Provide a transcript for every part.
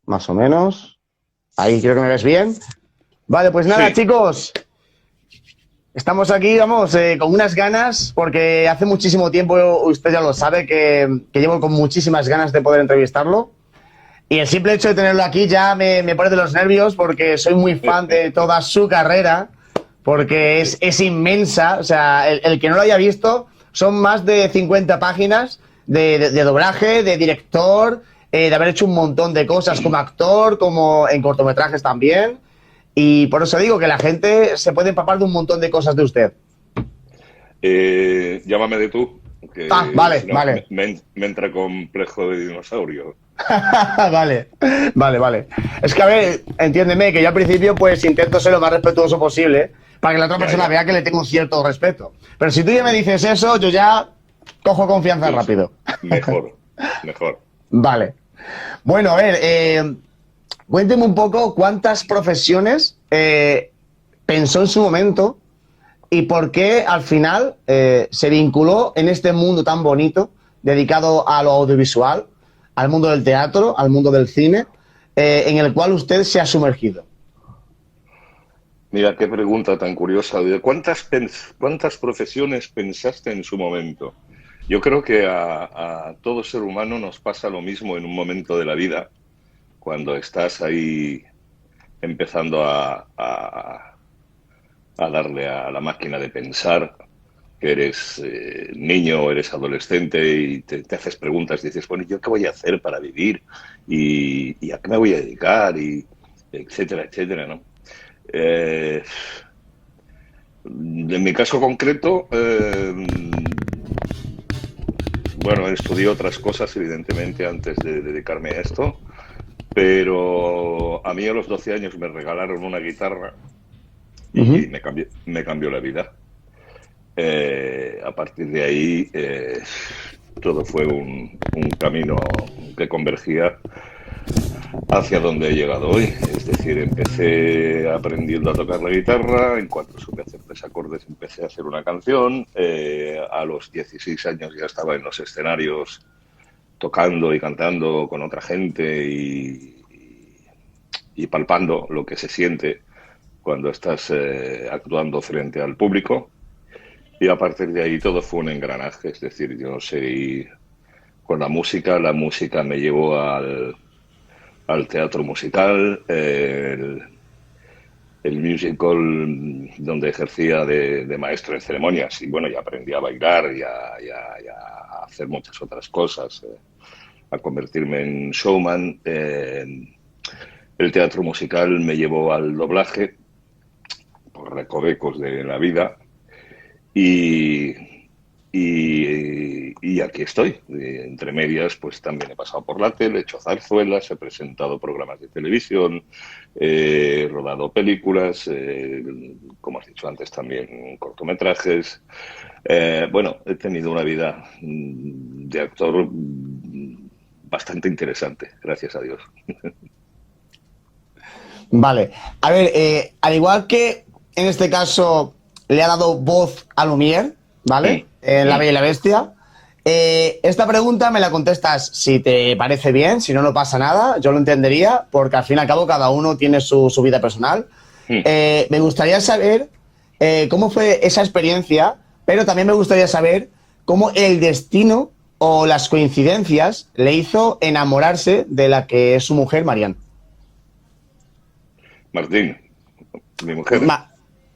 más o menos. Ahí creo que me ves bien. Vale, pues nada, Sí, chicos. Estamos aquí, vamos, con unas ganas, porque hace muchísimo tiempo, usted ya lo sabe, que llevo con muchísimas ganas de poder entrevistarlo. Y el simple hecho de tenerlo aquí ya me pone de los nervios, porque soy muy fan de toda su carrera, porque sí. es inmensa. O sea, el que no lo haya visto, son más de 50 páginas de doblaje, de director, de haber hecho un montón de cosas como actor, como en cortometrajes también. Y por eso digo que la gente se puede empapar de un montón de cosas de usted. Llámame de tú, Ah, que si vale, no vale. me entra complejo de dinosaurio. Vale, vale, vale. Es que, a ver, entiéndeme que yo al principio pues intento ser lo más respetuoso posible para que la otra Ya, persona ya. vea que le tengo un cierto respeto. Pero si tú ya me dices eso, yo ya cojo confianza Pues rápido. mejor, mejor. Vale. Bueno, a ver, cuénteme un poco cuántas profesiones pensó en su momento y por qué al final se vinculó en este mundo tan bonito dedicado a lo audiovisual, al mundo del teatro, al mundo del cine, en el cual usted se ha sumergido. Mira, qué pregunta tan curiosa. ¿Cuántas profesiones pensaste en su momento? Yo creo que a todo ser humano nos pasa lo mismo en un momento de la vida, cuando estás ahí empezando a darle a la máquina de pensar, que eres niño o eres adolescente y te haces preguntas, dices, bueno, ¿yo qué voy a hacer para vivir? ¿Y a qué me voy a dedicar? Y etcétera, etcétera, ¿no? Eh, en mi caso concreto, bueno, estudié otras cosas, evidentemente, antes de dedicarme a esto, pero a mí a los 12 años me regalaron una guitarra Uh -huh. y me cambió la vida. A partir de ahí, todo fue un camino que convergía hacia donde he llegado hoy. Es decir, empecé aprendiendo a tocar la guitarra, en cuanto supe hacer tres acordes empecé a hacer una canción, a los 16 años ya estaba en los escenarios tocando y cantando con otra gente y palpando lo que se siente cuando estás actuando frente al público. Y a partir de ahí todo fue un engranaje, es decir, yo seguí con la música me llevó al teatro musical, el musical donde ejercía de maestro en ceremonias y bueno, ya aprendí a bailar y a hacer muchas otras cosas, a convertirme en showman. El teatro musical me llevó al doblaje por recovecos de la vida. Y, y aquí estoy. Entre medias, pues también he pasado por la tele, he hecho zarzuelas, he presentado programas de televisión, he rodado películas, como has dicho antes, también cortometrajes. Bueno, he tenido una vida de actor bastante interesante, gracias a Dios. Vale. A ver, al igual que en este caso le ha dado voz a Lumière, ¿vale? Mm, En La mm. Bella y la Bestia. Esta pregunta me la contestas si te parece bien, si no, no pasa nada, yo lo entendería, porque al fin y al cabo cada uno tiene su vida personal. Mm. Me gustaría saber cómo fue esa experiencia, pero también me gustaría saber cómo el destino o las coincidencias le hizo enamorarse de la que es su mujer, Marianne. Martín, mi mujer. Ma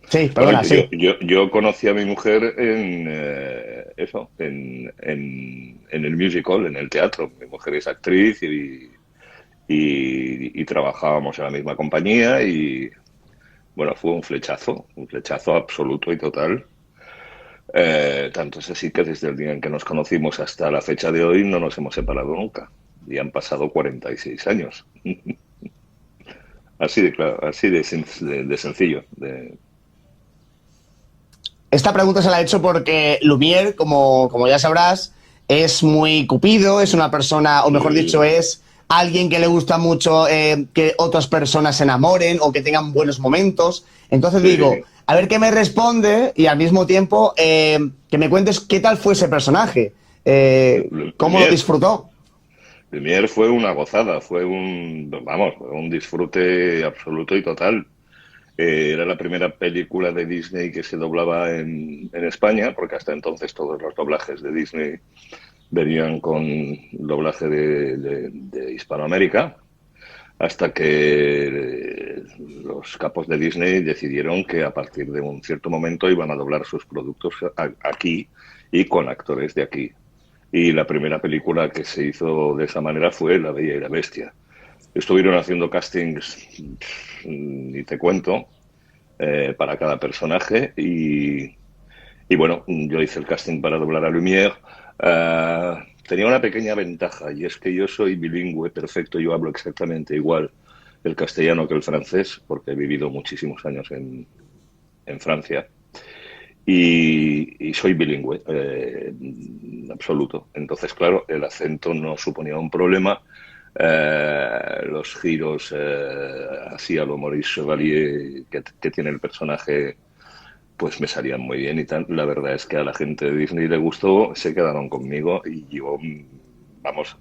sí, Bueno, perdona, sí. yo conocí a mi mujer en eso, en el musical, en el teatro. Mi mujer es actriz y trabajábamos en la misma compañía y bueno, fue un flechazo absoluto y total. Tanto es así que desde el día en que nos conocimos hasta la fecha de hoy no nos hemos separado nunca. Y han pasado 46 años. Así de claro, así de sencillo. Esta pregunta se la he hecho porque Lumière, como ya sabrás, es muy cupido, es una persona, o mejor dicho, es alguien que le gusta mucho que otras personas se enamoren o que tengan buenos momentos. Entonces digo, Sí. a ver qué me responde y al mismo tiempo que me cuentes qué tal fue ese personaje, cómo lo Lumière, disfrutó. Lumière fue una gozada, fue un disfrute absoluto y total. Era la primera película de Disney que se doblaba en España, porque hasta entonces todos los doblajes de Disney venían con doblaje de Hispanoamérica, hasta que los capos de Disney decidieron que a partir de un cierto momento iban a doblar sus productos aquí y con actores de aquí. Y la primera película que se hizo de esa manera fue La Bella y la Bestia. Estuvieron haciendo castings, ni te cuento, para cada personaje y bueno, yo hice el casting para doblar a Lumière. Tenía una pequeña ventaja y es que yo soy bilingüe perfecto, yo hablo exactamente igual el castellano que el francés porque he vivido muchísimos años en Francia y soy bilingüe absoluto. Entonces, claro, el acento no suponía un problema. Los giros así a lo Maurice Chevalier que tiene el personaje pues me salían muy bien y tal. La verdad es que a la gente de Disney le gustó, se quedaron conmigo y yo, vamos,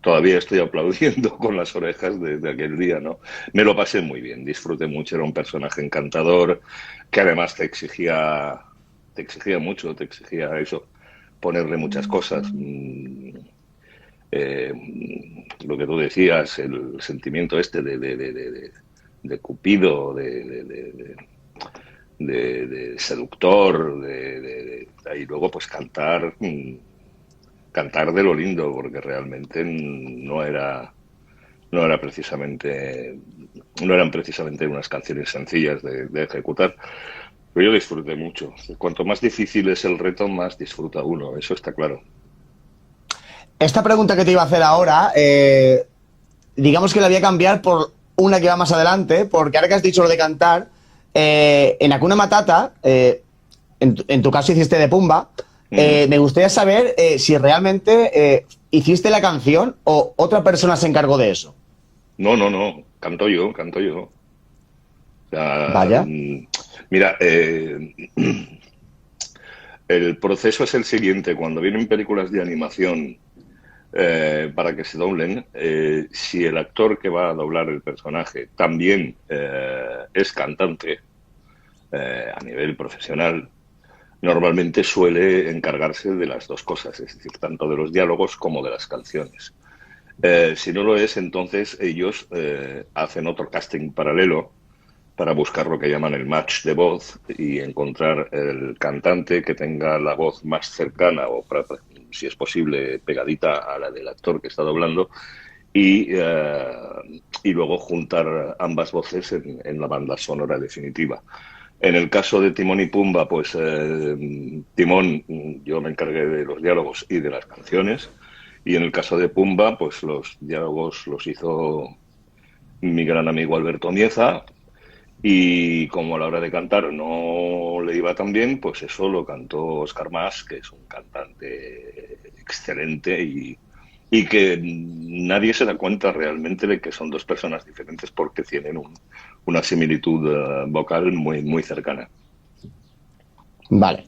todavía estoy aplaudiendo con las orejas de aquel día, ¿no? Me lo pasé muy bien, disfruté mucho, era un personaje encantador que además te exigía mucho, te exigía eso, ponerle muchas cosas. Lo que tú decías, el sentimiento este de Cupido, de seductor, y luego pues cantar de lo lindo, porque realmente no eran precisamente unas canciones sencillas de ejecutar. Pero yo disfruté mucho. Cuanto más difícil es el reto, más disfruta uno, eso está claro. Esta pregunta que te iba a hacer ahora, digamos que la voy a cambiar por una que va más adelante, porque ahora que has dicho lo de cantar, en Hakuna Matata, en tu caso hiciste de Pumba, me gustaría saber si realmente hiciste la canción o otra persona se encargó de eso. No, canto yo. O sea, Vaya. mira, el proceso es el siguiente. Cuando vienen películas de animación para que se doblen, si el actor que va a doblar el personaje también es cantante a nivel profesional, normalmente suele encargarse de las dos cosas, es decir, tanto de los diálogos como de las canciones. Si no lo es, entonces ellos hacen otro casting paralelo para buscar lo que llaman el match de voz y encontrar el cantante que tenga la voz más cercana o, si es posible, pegadita a la del actor que está doblando y luego juntar ambas voces en la banda sonora definitiva. En el caso de Timón y Pumba, pues Timón, yo me encargué de los diálogos y de las canciones, y en el caso de Pumba, pues los diálogos los hizo mi gran amigo Alberto Mieza, y como a la hora de cantar no le iba tan bien, pues eso lo cantó Óscar Mas, que es un cantante excelente y que nadie se da cuenta realmente de que son dos personas diferentes porque tienen una similitud vocal muy, muy cercana. Vale.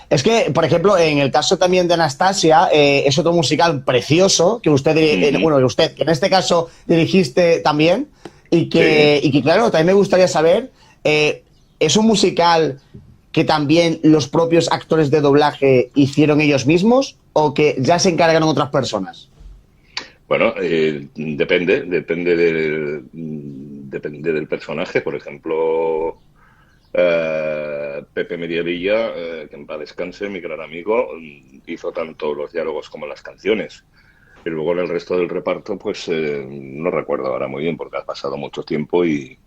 Es que, por ejemplo, en el caso también de Anastasia, es otro musical precioso que usted, que en este caso dirigiste también y que claro, también me gustaría saber, ¿es un musical que también los propios actores de doblaje hicieron ellos mismos o que ya se encargaron otras personas? Bueno, depende del personaje. Por ejemplo, Pepe Mediavilla, que en paz descanse, mi gran amigo, hizo tanto los diálogos como las canciones. Y luego en el resto del reparto, pues no recuerdo ahora muy bien porque ha pasado mucho tiempo y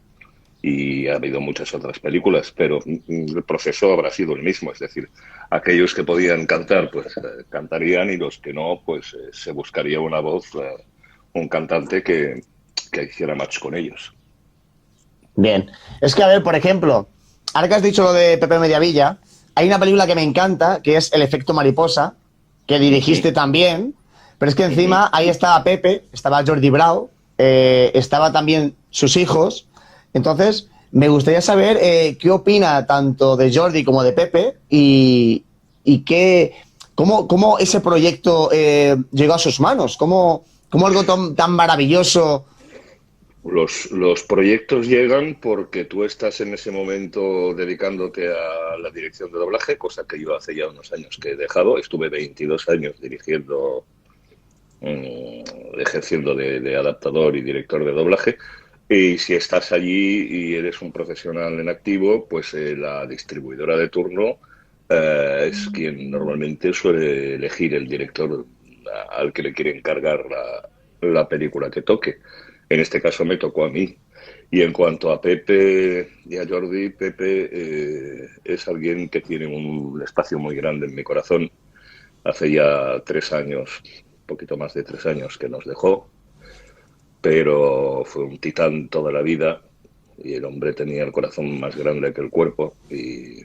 ha habido muchas otras películas, pero el proceso habrá sido el mismo. Es decir, aquellos que podían cantar, pues cantarían y los que no, pues se buscaría una voz, un cantante que hiciera match con ellos. Bien. Es que, a ver, por ejemplo, ahora que has dicho lo de Pepe Mediavilla, hay una película que me encanta, que es El efecto mariposa, que dirigiste también, pero es que encima ahí estaba Pepe, estaba Jordi Brau, estaba también sus hijos. Entonces, me gustaría saber qué opina tanto de Jordi como de Pepe y qué ¿Cómo ese proyecto llegó a sus manos? ¿Cómo algo tan maravilloso? Los proyectos llegan porque tú estás en ese momento dedicándote a la dirección de doblaje, cosa que yo hace ya unos años que he dejado. Estuve 22 años dirigiendo, ejerciendo de adaptador y director de doblaje. Y si estás allí y eres un profesional en activo, pues la distribuidora de turno es quien normalmente suele elegir el director al que le quiere encargar la película que toque. En este caso me tocó a mí. Y en cuanto a Pepe y a Jordi, Pepe es alguien que tiene un espacio muy grande en mi corazón. Hace ya 3 años, un poquito más de 3 años que nos dejó, pero fue un titán toda la vida y el hombre tenía el corazón más grande que el cuerpo y,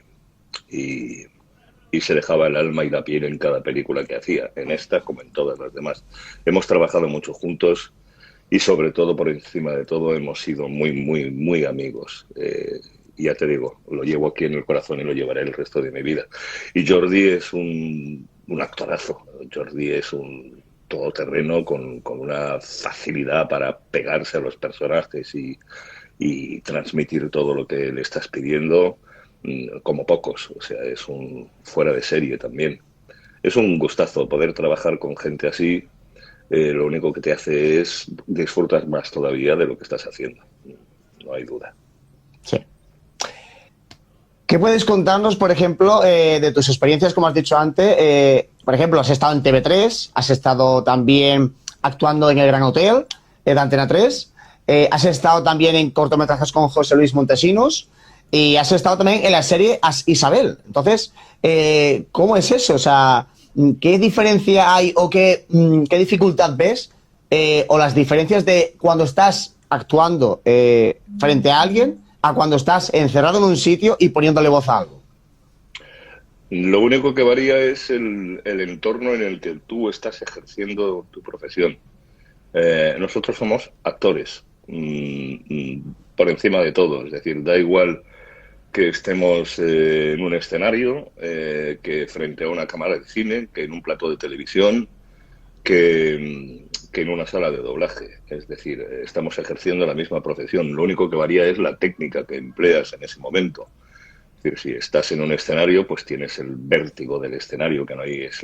y se dejaba el alma y la piel en cada película que hacía, en esta como en todas las demás. Hemos trabajado mucho juntos y sobre todo, por encima de todo, hemos sido muy, muy, muy amigos. Y ya te digo, lo llevo aquí en el corazón y lo llevaré el resto de mi vida. Y Jordi es un actorazo. Jordi es un todoterreno con una facilidad para pegarse a los personajes y transmitir todo lo que le estás pidiendo como pocos. O sea, es un fuera de serie también. Es un gustazo poder trabajar con gente así. Lo único que te hace es disfrutar más todavía de lo que estás haciendo. No hay duda. Sí. ¿Qué puedes contarnos, por ejemplo, de tus experiencias, como has dicho antes? Por ejemplo, has estado en TV3, has estado también actuando en El Gran Hotel de Antena 3, has estado también en cortometrajes con José Luis Montesinos y has estado también en la serie As Isabel. Entonces, ¿cómo es eso? O sea, ¿qué diferencia hay o qué dificultad ves o las diferencias de cuando estás actuando frente a alguien a cuando estás encerrado en un sitio y poniéndole voz a algo? Lo único que varía es el entorno en el que tú estás ejerciendo tu profesión. Nosotros somos actores, por encima de todo. Es decir, da igual que estemos en un escenario, que frente a una cámara de cine, que en un plató de televisión, que en una sala de doblaje. Es decir, estamos ejerciendo la misma profesión. Lo único que varía es la técnica que empleas en ese momento. Es decir, si estás en un escenario, pues tienes el vértigo del escenario, que no hay, es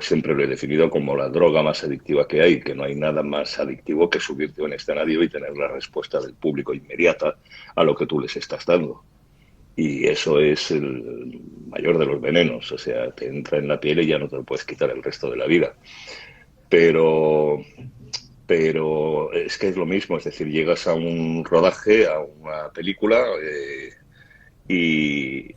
siempre lo he definido como la droga más adictiva que hay, que no hay nada más adictivo que subirte a un escenario y tener la respuesta del público inmediata a lo que tú les estás dando. Y eso es el mayor de los venenos, o sea, te entra en la piel y ya no te lo puedes quitar el resto de la vida. Pero, pero es que es lo mismo, es decir, llegas a un rodaje, a una película y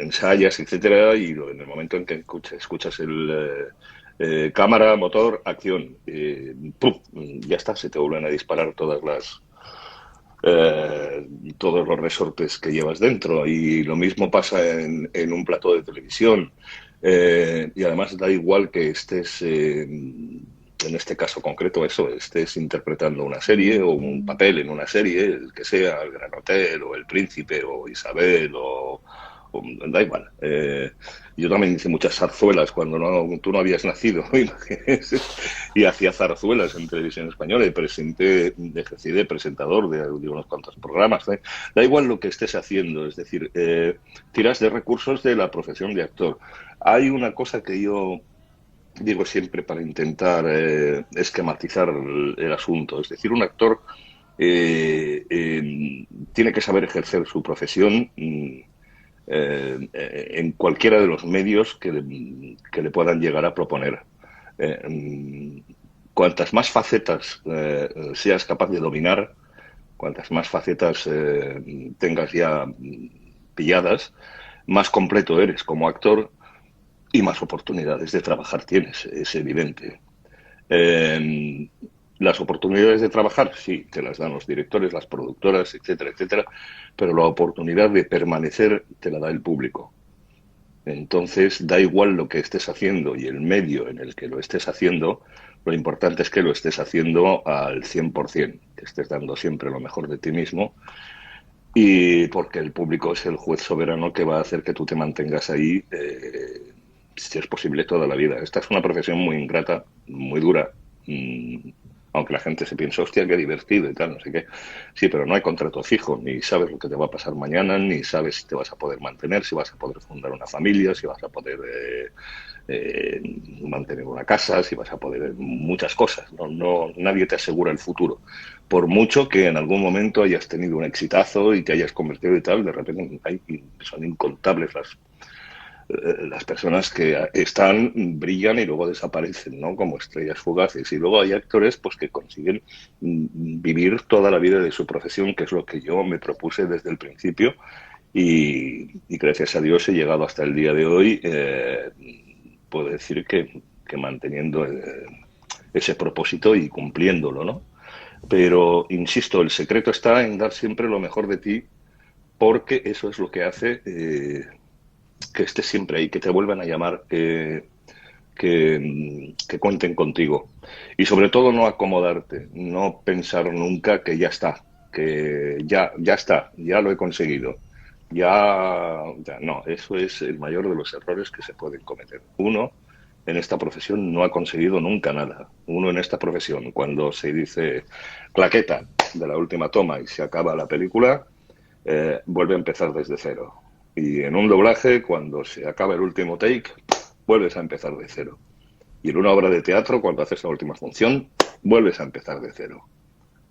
ensayas, etcétera, y en el momento en que escuchas el cámara, motor, acción, ¡pum! Ya está, se te vuelven a disparar todos los resortes que llevas dentro. Y lo mismo pasa en un plató de televisión. Y además da igual que estés, en este caso concreto, estés interpretando una serie o un papel en una serie, el que sea, El Gran Hotel o El Príncipe o Isabel da igual. Yo también hice muchas zarzuelas cuando tú no habías nacido, y hacía zarzuelas en televisión española y ejercí de presentador de unos cuantos programas. Da igual lo que estés haciendo, es decir, tiras de recursos de la profesión de actor. Hay una cosa que yo digo siempre para intentar esquematizar el asunto, es decir, un actor tiene que saber ejercer su profesión en cualquiera de los medios que le puedan llegar a proponer. Cuantas más facetas seas capaz de dominar, cuantas más facetas tengas ya pilladas, más completo eres como actor y más oportunidades de trabajar tienes, es evidente. Las oportunidades de trabajar, sí, te las dan los directores, las productoras, etcétera, etcétera, pero la oportunidad de permanecer te la da el público. Entonces, da igual lo que estés haciendo y el medio en el que lo estés haciendo, lo importante es que lo estés haciendo al 100%, que estés dando siempre lo mejor de ti mismo y porque el público es el juez soberano que va a hacer que tú te mantengas ahí, si es posible, toda la vida. Esta es una profesión muy ingrata, muy dura, aunque la gente se piensa, hostia, qué divertido y tal, no sé qué. Sí, pero no hay contrato fijo, ni sabes lo que te va a pasar mañana, ni sabes si te vas a poder mantener, si vas a poder fundar una familia, si vas a poder mantener una casa, si vas a poder muchas cosas. Nadie te asegura el futuro. Por mucho que en algún momento hayas tenido un exitazo y te hayas convertido y tal, de repente son incontables las personas que están, brillan y luego desaparecen, ¿no? Como estrellas fugaces. Y luego hay actores pues que consiguen vivir toda la vida de su profesión, que es lo que yo me propuse desde el principio. Y gracias a Dios he llegado hasta el día de hoy. Puedo decir que manteniendo ese propósito y cumpliéndolo, ¿no? Pero, insisto, el secreto está en dar siempre lo mejor de ti, porque eso es lo que hace que estés siempre ahí, que te vuelvan a llamar, que cuenten contigo. Y sobre todo no acomodarte, no pensar nunca que ya está, que ya está, ya lo he conseguido. Ya no, eso es el mayor de los errores que se pueden cometer. Uno en esta profesión no ha conseguido nunca nada. Uno en esta profesión, cuando se dice claqueta de la última toma y se acaba la película, vuelve a empezar desde cero. Y en un doblaje, cuando se acaba el último take, vuelves a empezar de cero. Y en una obra de teatro, cuando haces la última función, vuelves a empezar de cero.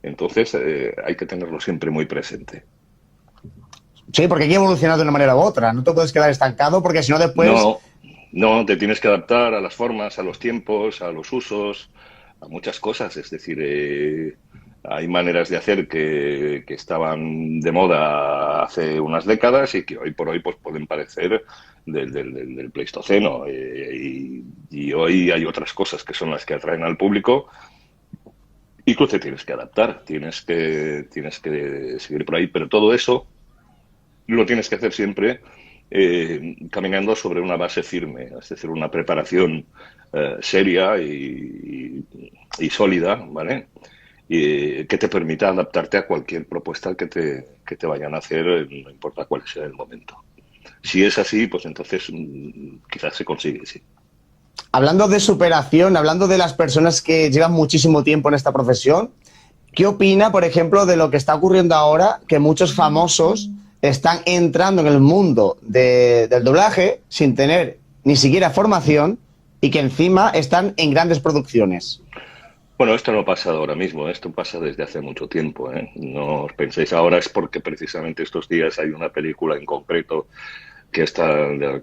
Entonces, hay que tenerlo siempre muy presente. Sí, porque hay que evolucionar de una manera u otra. No te puedes quedar estancado porque si no después... No, no, te tienes que adaptar a las formas, a los tiempos, a los usos, a muchas cosas. Es decir, hay maneras de hacer que estaban de moda hace unas décadas y que hoy por hoy pues pueden parecer del Pleistoceno. Y hoy hay otras cosas que son las que atraen al público y tú te tienes que adaptar, tienes que seguir por ahí. Pero todo eso lo tienes que hacer siempre caminando sobre una base firme, es decir, una preparación seria y sólida, ¿vale? Y que te permita adaptarte a cualquier propuesta que te vayan a hacer, no importa cuál sea el momento. Si es así, pues entonces quizás se consigue, sí. Hablando de superación, hablando de las personas que llevan muchísimo tiempo en esta profesión, ¿qué opina, por ejemplo, de lo que está ocurriendo ahora, que muchos famosos están entrando en el mundo del doblaje sin tener ni siquiera formación y que encima están en grandes producciones? Bueno, esto no pasa ahora mismo, esto pasa desde hace mucho tiempo, ¿eh? No os penséis ahora es porque precisamente estos días hay una película en concreto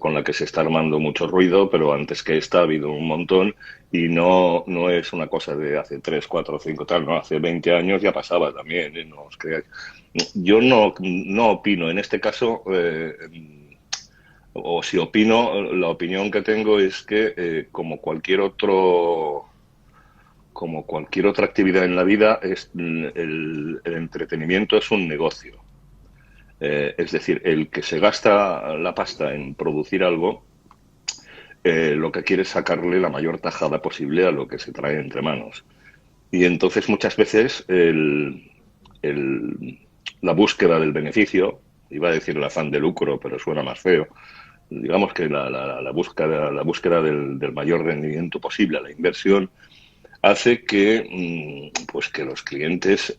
con la que se está armando mucho ruido, pero antes que esta ha habido un montón y no es una cosa de hace 3, 4, 5 tal, no, hace 20 años ya pasaba también, ¿eh? No os creáis. Yo no opino, en este caso, o si opino, la opinión que tengo es que como cualquier otra actividad en la vida, el entretenimiento es un negocio. Es decir, el que se gasta la pasta en producir algo, lo que quiere es sacarle la mayor tajada posible a lo que se trae entre manos. Y entonces muchas veces la búsqueda del beneficio, iba a decir el afán de lucro, pero suena más feo, digamos que la búsqueda del mayor rendimiento posible a la inversión, hace que los clientes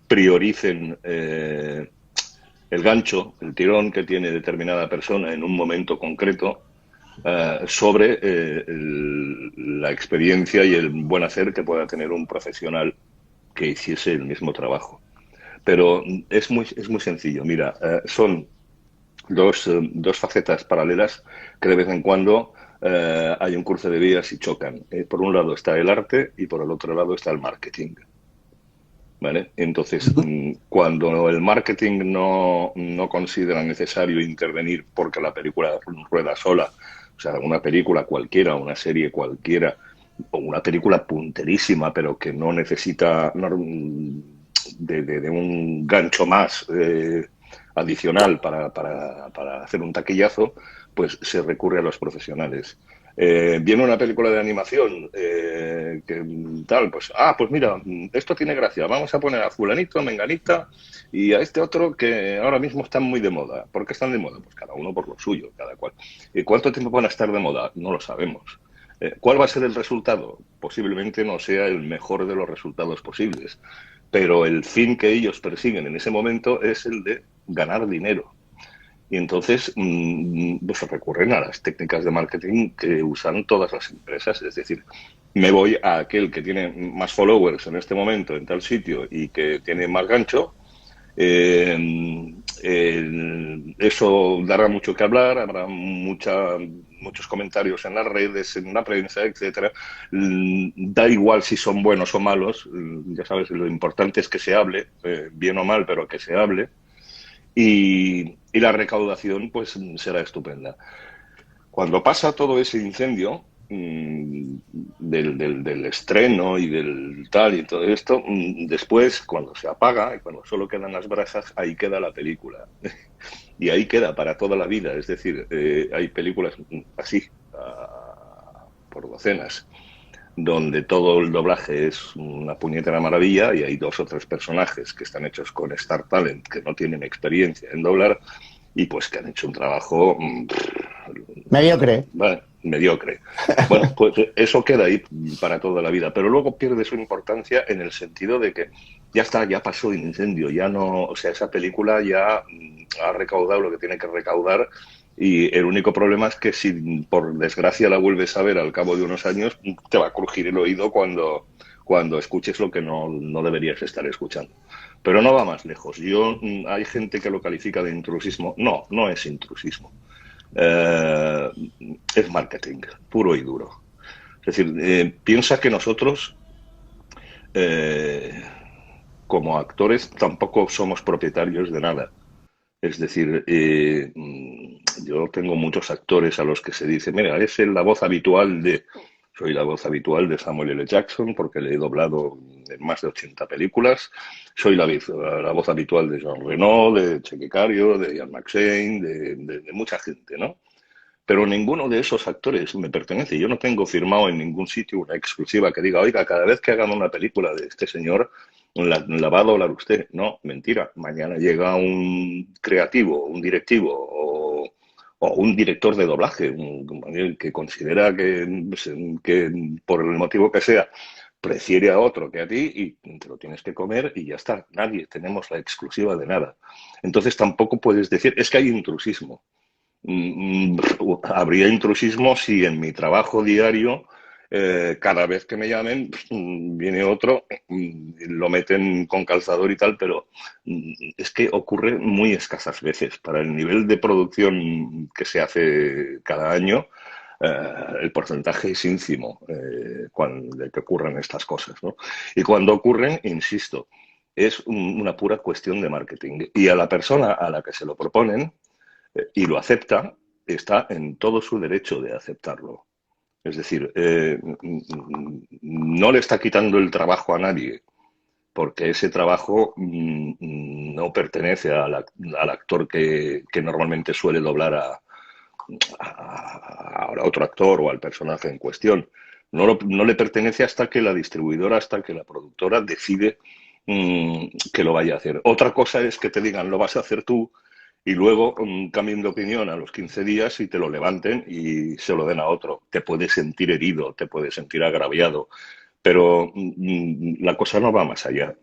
prioricen el gancho, el tirón que tiene determinada persona en un momento concreto sobre la experiencia y el buen hacer que pueda tener un profesional que hiciese el mismo trabajo. Pero es muy sencillo. Mira, son dos facetas paralelas que de vez en cuando hay un cruce de vías y chocan. Por un lado está el arte y por el otro lado está el marketing. ¿Vale? Entonces, cuando el marketing no considera necesario intervenir porque la película rueda sola, o sea, una película cualquiera, una serie cualquiera, o una película punterísima, pero que no necesita de un gancho más adicional para hacer un taquillazo, pues se recurre a los profesionales. Viene una película de animación que tal, pues mira, esto tiene gracia, vamos a poner a fulanito, a menganita y a este otro que ahora mismo están muy de moda. ¿Por qué están de moda? Pues cada uno por lo suyo, cada cual. ¿Y cuánto tiempo van a estar de moda? No lo sabemos. ¿Cuál va a ser el resultado? Posiblemente no sea el mejor de los resultados posibles, pero el fin que ellos persiguen en ese momento es el de ganar dinero. Y entonces pues recurren a las técnicas de marketing que usan todas las empresas. Es decir, me voy a aquel que tiene más followers en este momento en tal sitio y que tiene más gancho. Eso dará mucho que hablar, habrá muchos comentarios en las redes, en la prensa, etcétera. Da igual si son buenos o malos, ya sabes, lo importante es que se hable, bien o mal, pero que se hable. Y la recaudación pues será estupenda. Cuando pasa todo ese incendio del estreno y del tal y todo esto, después cuando se apaga y cuando solo quedan las brasas, ahí queda la película. Y ahí queda para toda la vida. Es decir, hay películas así, por docenas, donde todo el doblaje es una puñetera maravilla y hay 2 o 3 personajes que están hechos con Star Talent, que no tienen experiencia en doblar y pues que han hecho un trabajo Mediocre. mediocre. Bueno, pues eso queda ahí para toda la vida, pero luego pierde su importancia en el sentido de que ya está, ya pasó el incendio, ya no, o sea, esa película ya ha recaudado lo que tiene que recaudar. Y el único problema es que si por desgracia la vuelves a ver al cabo de unos años, te va a crujir el oído cuando escuches lo que no deberías estar escuchando. Pero no va más lejos. Hay gente que lo califica de intrusismo. No, no es intrusismo. Es marketing, puro y duro. Es decir, piensa que nosotros, como actores, tampoco somos propietarios de nada. Es decir, yo tengo muchos actores a los que se dice, mira, es la voz habitual de... Soy la voz habitual de Samuel L. Jackson porque le he doblado en más de 80 películas. Soy la voz habitual de Jean Reno, de Cheque Cario, de Ian McShane, de mucha gente, ¿no? Pero ninguno de esos actores me pertenece. Yo no tengo firmado en ningún sitio una exclusiva que diga, oiga, cada vez que hagan una película de este señor, la va a doblar usted. No, mentira. Mañana llega un creativo, un directivo o un director de doblaje que considera que por el motivo que sea prefiere a otro que a ti y te lo tienes que comer y ya está. Nadie tenemos la exclusiva de nada. Entonces tampoco puedes decir, es que hay intrusismo. Habría intrusismo si en mi trabajo diario cada vez que me llamen viene otro, lo meten con calzador y tal, pero es que ocurre muy escasas veces. Para el nivel de producción que se hace cada año, el porcentaje es ínfimo de que ocurran estas cosas, ¿no? Y cuando ocurren, insisto, es una pura cuestión de marketing. Y a la persona a la que se lo proponen y lo acepta, está en todo su derecho de aceptarlo. Es decir, no le está quitando el trabajo a nadie, porque ese trabajo no pertenece al actor que normalmente suele doblar a otro actor o al personaje en cuestión. No le pertenece hasta que la distribuidora, hasta que la productora decide que lo vaya a hacer. Otra cosa es que te digan, lo vas a hacer tú, y luego cambien de opinión a los 15 días y te lo levanten y se lo den a otro. Te puedes sentir herido, te puedes sentir agraviado, pero la cosa no va más allá.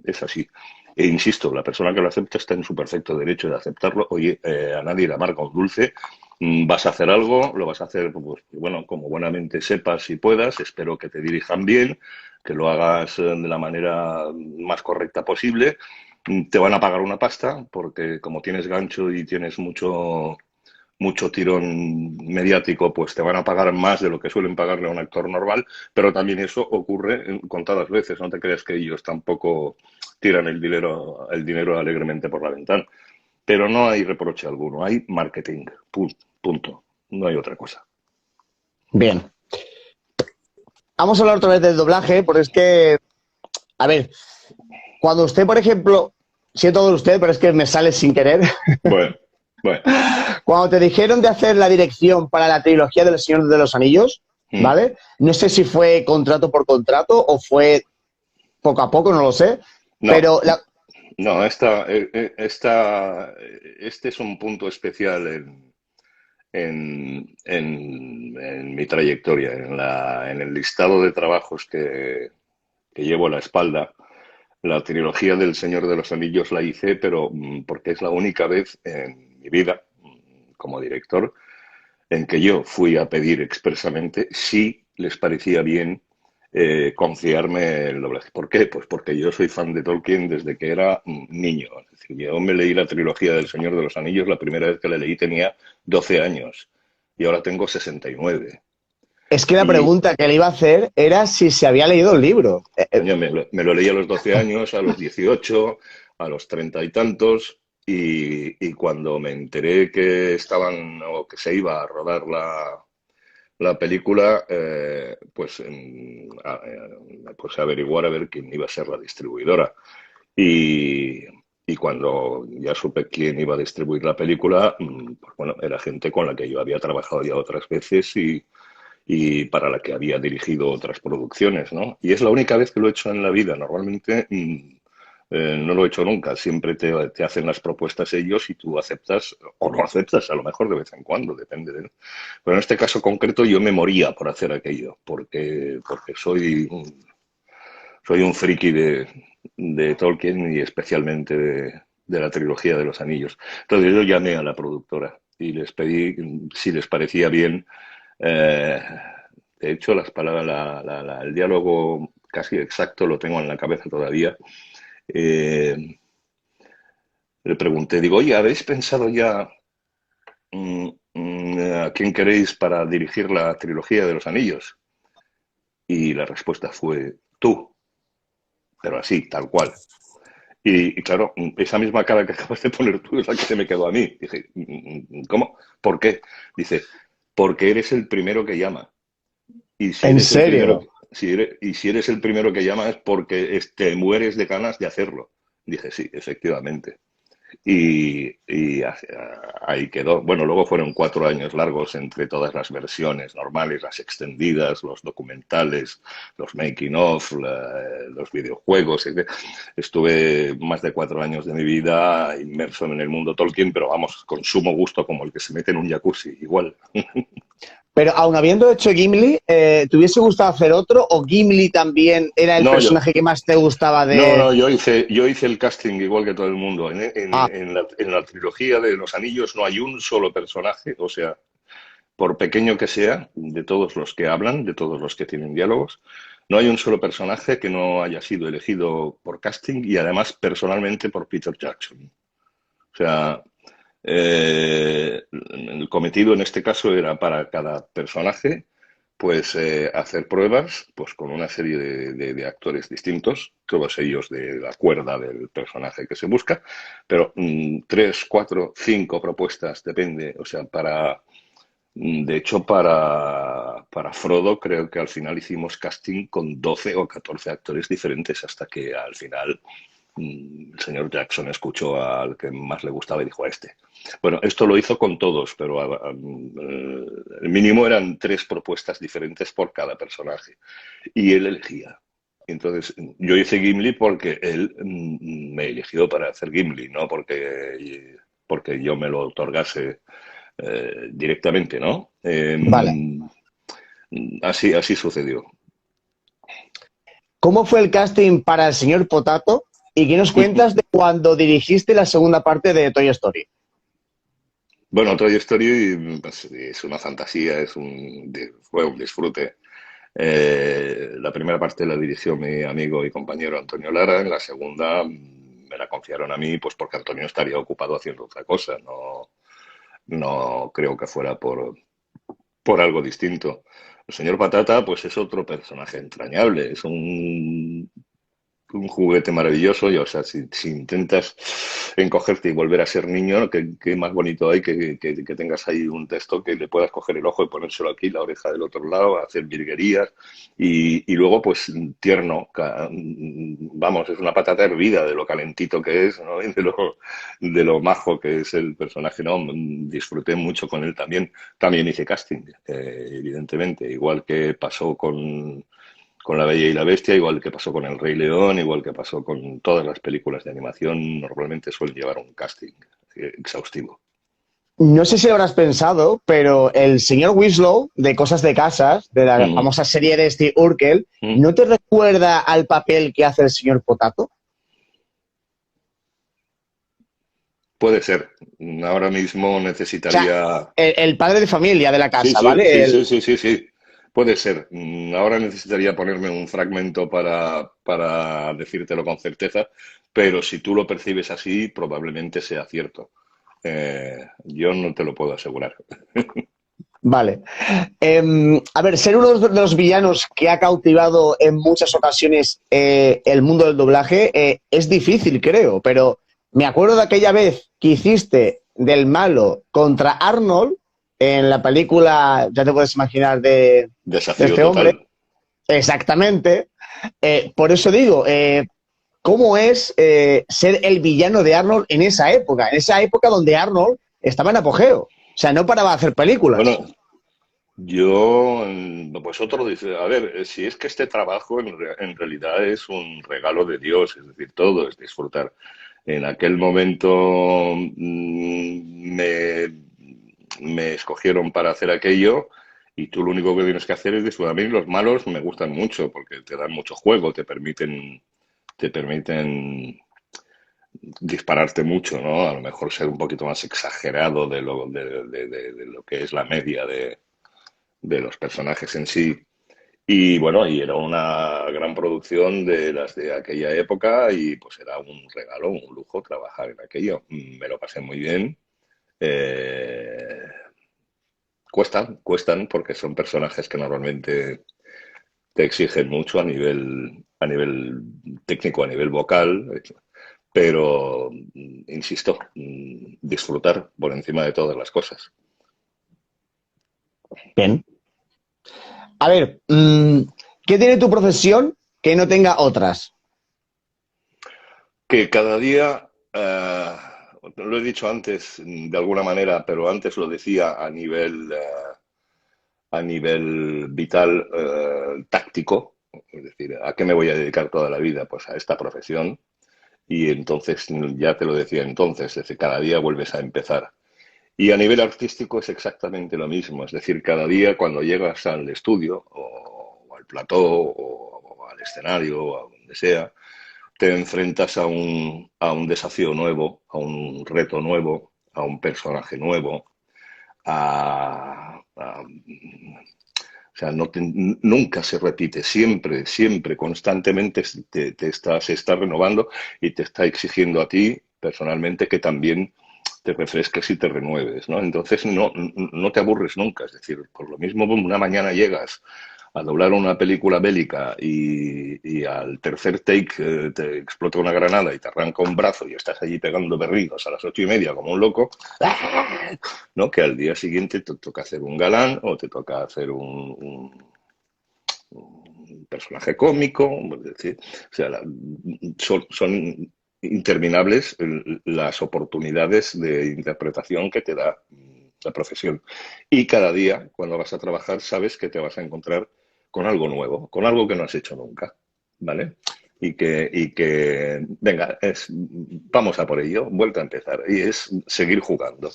Es así. E insisto, la persona que lo acepta está en su perfecto derecho de aceptarlo. Oye, a nadie le amarga un dulce. Vas a hacer algo, lo vas a hacer, pues, bueno, como buenamente sepas y puedas. Espero que te dirijan bien, que lo hagas de la manera más correcta posible. Te van a pagar una pasta porque como tienes gancho y tienes mucho tirón mediático, pues te van a pagar más de lo que suelen pagarle a un actor normal, pero también eso ocurre contadas veces. No te creas que ellos tampoco tiran el dinero alegremente por la ventana. Pero no hay reproche alguno, hay marketing, punto. No hay otra cosa. Bien. Vamos a hablar otra vez del doblaje, porque es que, a ver, cuando usted, por ejemplo, siento de usted, pero es que me sale sin querer. Bueno. Bueno, Cuando te dijeron de hacer la dirección para la trilogía del Señor de los Anillos, mm, ¿vale? No sé si fue contrato por contrato o fue poco a poco, no lo sé, no, pero no, este es un punto especial en mi trayectoria, en el listado de trabajos que llevo a la espalda. La trilogía del Señor de los Anillos la hice, pero porque es la única vez en mi vida como director en que yo fui a pedir expresamente si les parecía bien confiarme el doblaje. ¿Por qué? Pues porque yo soy fan de Tolkien desde que era niño. Es decir, yo me leí la trilogía del Señor de los Anillos, la primera vez que la leí tenía 12 años y ahora tengo 69. es que la Y, pregunta que le iba a hacer era si se había leído el libro. coño, me lo leí a los 12 años, a los 18, a los 30 y tantos, y cuando me enteré que estaban o que se iba a rodar la película, pues me puse a averiguar a ver quién iba a ser la distribuidora. Y, y cuando ya supe quién iba a distribuir la película, pues bueno, era gente con la que yo había trabajado ya otras veces y para la que había dirigido otras producciones, ¿no? Y es la única vez que lo he hecho en la vida. Normalmente no lo he hecho nunca. Siempre te hacen las propuestas ellos y tú aceptas o no aceptas, a lo mejor de vez en cuando, depende de... Pero en este caso concreto yo me moría por hacer aquello, porque soy un friki de Tolkien y especialmente de la trilogía de los anillos. Entonces yo llamé a la productora y les pedí si les parecía bien. eh, de hecho, las palabras, el diálogo casi exacto lo tengo en la cabeza todavía. Eh, Le pregunté, digo, oye, ¿habéis pensado ya a quién queréis para dirigir la trilogía de los anillos? Y la respuesta fue tú, pero así, tal cual. Y claro, esa misma cara que acabas de poner tú es la que se me quedó a mí. Dije, ¿cómo? ¿Por qué? Dice, porque eres el primero que llama. Y si ¿En eres el primero, serio? si eres el primero que llama es porque te mueres de ganas de hacerlo. Dije, sí, efectivamente. Y ahí quedó. Bueno, luego fueron 4 años largos entre todas las versiones normales, las extendidas, los documentales, los making of, los videojuegos. Estuve más de 4 años de mi vida inmerso en el mundo Tolkien, pero vamos, con sumo gusto como el que se mete en un jacuzzi, igual. Pero aun habiendo hecho Gimli, ¿te hubiese gustado hacer otro o Gimli también era el No, personaje que más te gustaba no, de... yo hice el casting igual que todo el mundo. Ah, En la trilogía de los anillos no hay un solo personaje, o sea, por pequeño que sea, de todos los que hablan, de todos los que tienen diálogos, no hay un solo personaje que no haya sido elegido por casting y además personalmente por Peter Jackson. O sea, el cometido en este caso era para cada personaje, pues hacer pruebas, pues con una serie de actores distintos, todos ellos de la cuerda del personaje que se busca, pero 3, 4, 5 propuestas, depende, o sea, de hecho, para Frodo creo que al final hicimos casting con 12 o 14 actores diferentes hasta que al final el señor Jackson escuchó al que más le gustaba y dijo a este. Bueno, esto lo hizo con todos, pero el mínimo eran 3 propuestas diferentes por cada personaje y él elegía. Entonces, yo hice Gimli porque él me eligió para hacer Gimli, no porque yo me lo otorgase directamente, ¿no? vale. Así sucedió. ¿Cómo fue el casting para el señor Potato? ¿Y qué nos cuentas de cuando dirigiste la segunda parte de Toy Story? Bueno, Toy Story pues, es una fantasía, fue un disfrute. La primera parte la dirigió mi amigo y compañero Antonio Lara, en la segunda me la confiaron a mí, pues porque Antonio estaría ocupado haciendo otra cosa, no creo que fuera por algo distinto. El señor Patata, pues es otro personaje entrañable, es un un juguete maravilloso. Y, o sea, si intentas encogerte y volver a ser niño, qué más bonito hay que tengas ahí un texto que le puedas coger el ojo y ponérselo aquí, la oreja del otro lado, hacer virguerías y luego pues tierno. Vamos, es una patata hervida de lo calentito que es, ¿no? Y de lo majo que es el personaje, ¿no? Disfruté mucho con él también. También hice casting, evidentemente, igual que pasó con La Bella y la Bestia, igual que pasó con El Rey León, igual que pasó con todas las películas de animación, normalmente suelen llevar un casting exhaustivo. No sé si lo habrás pensado, pero el señor Winslow, de Cosas de Casas, de la Mm, famosa serie de Steve Urkel, mm. ¿no te recuerda al papel que hace el señor Potato? Puede ser. Ahora mismo O sea, necesitaría. el padre de familia de la Sí, casa, sí, ¿vale? sí, sí, sí, sí, sí. Puede ser. Ahora necesitaría ponerme un fragmento para decírtelo con certeza, pero si tú lo percibes así, probablemente sea cierto. Yo no te lo puedo asegurar. Vale. A ver, ser uno de los villanos que ha cautivado en muchas ocasiones el mundo del doblaje es difícil, creo, pero me acuerdo de aquella vez que hiciste del malo contra Arnold en la película, ya te puedes imaginar, de Desafío este hombre. total. Exactamente. Por eso digo, ¿cómo es ser el villano de Arnold en esa época? En esa época donde Arnold estaba en apogeo. O sea, no paraba de hacer películas. Bueno, yo, pues otro dice, a ver, si es que este trabajo en realidad es un regalo de Dios, es decir, todo es disfrutar. En aquel momento me escogieron para hacer aquello y tú lo único que tienes que hacer es disfrutar. A mí los malos me gustan mucho porque te dan mucho juego, te permiten dispararte mucho, ¿no? A lo mejor ser un poquito más exagerado de lo que es la media de los personajes en sí. Y bueno, y era una gran producción de las de aquella época y pues era un regalo, un lujo trabajar en aquello. Me lo pasé muy bien. Eh, cuestan porque son personajes que normalmente te exigen mucho a nivel técnico, a nivel vocal, pero insisto, disfrutar por encima de todas las cosas. Bien. A ver, ¿qué tiene tu profesión que no tenga otras? Que cada día, lo he dicho antes de alguna manera, pero antes lo decía a nivel vital, táctico, es decir, ¿a qué me voy a dedicar toda la vida? Pues a esta profesión. Y entonces, ya te lo decía entonces, es decir, cada día vuelves a empezar. Y a nivel artístico es exactamente lo mismo, es decir, cada día cuando llegas al estudio o al plató o al escenario o a donde sea, te enfrentas a un desafío nuevo, a un reto nuevo, a un personaje nuevo, o sea, nunca se repite, siempre, siempre, constantemente se está renovando y te está exigiendo a ti personalmente que también te refresques y te renueves, ¿no? Entonces no te aburres nunca, es decir, por lo mismo una mañana llegas a doblar una película bélica y al tercer take te explota una granada y te arranca un brazo y estás allí pegando berridos a las 8:30 como un loco, ¿no? Que al día siguiente te toca hacer un galán o te toca hacer un personaje cómico, es decir, o sea, son interminables las oportunidades de interpretación que te da la profesión. Y cada día, cuando vas a trabajar, sabes que te vas a encontrar con algo nuevo, con algo que no has hecho nunca, ¿vale? Y que venga, vamos a por ello, vuelta a empezar, y es seguir jugando.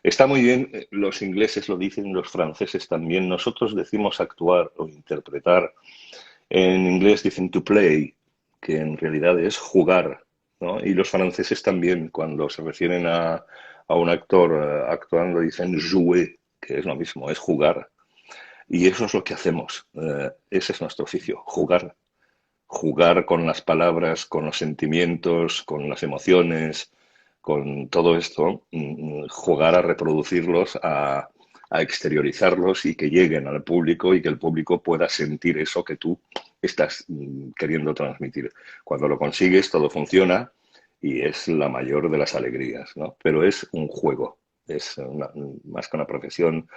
Está muy bien, los ingleses lo dicen, los franceses también. Nosotros decimos actuar o interpretar. En inglés dicen to play, que en realidad es jugar, ¿no? Y los franceses también, cuando se refieren a un actor actuando, dicen jouer, que es lo mismo, es jugar. Y eso es lo que hacemos. Ese es nuestro oficio, jugar. Jugar con las palabras, con los sentimientos, con las emociones, con todo esto, jugar a reproducirlos, a exteriorizarlos y que lleguen al público y que el público pueda sentir eso que tú estás queriendo transmitir. Cuando lo consigues, todo funciona y es la mayor de las alegrías, ¿no? Pero es un juego, más que una profesión,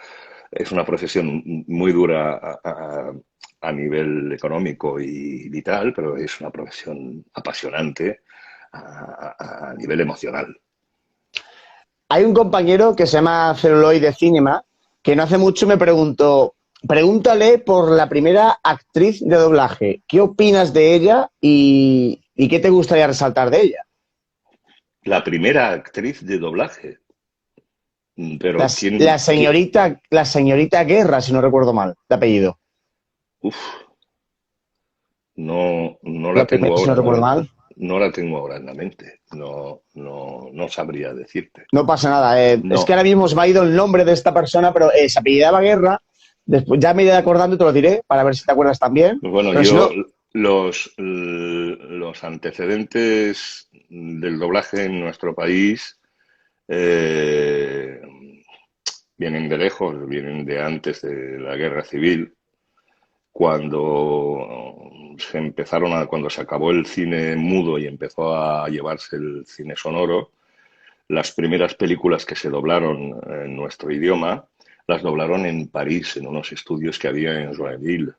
es una profesión muy dura a nivel económico y vital, pero es una profesión apasionante a nivel emocional. Hay un compañero que se llama Celuloide Cinema que no hace mucho me preguntó, pregúntale por la primera actriz de doblaje, ¿qué opinas de ella y qué te gustaría resaltar de ella? La primera actriz de doblaje, pero La señorita Guerra, si no recuerdo mal, de apellido. uf, no La la primera, tengo si no ahora en recuerdo mal. no la tengo ahora en la mente. No sabría decirte. No pasa nada. Es que No. ahora mismo se me ha ido el nombre de esta persona, pero se apellidaba Guerra. Después ya me iré acordando y te lo diré para ver si te acuerdas también. Bueno, Pero si yo no, los antecedentes del doblaje en nuestro país eh, vienen de lejos, vienen de antes de la Guerra Civil, cuando se acabó el cine mudo y empezó a llevarse el cine sonoro. Las primeras películas que se doblaron en nuestro idioma las doblaron en París, en unos estudios que había en Joinville.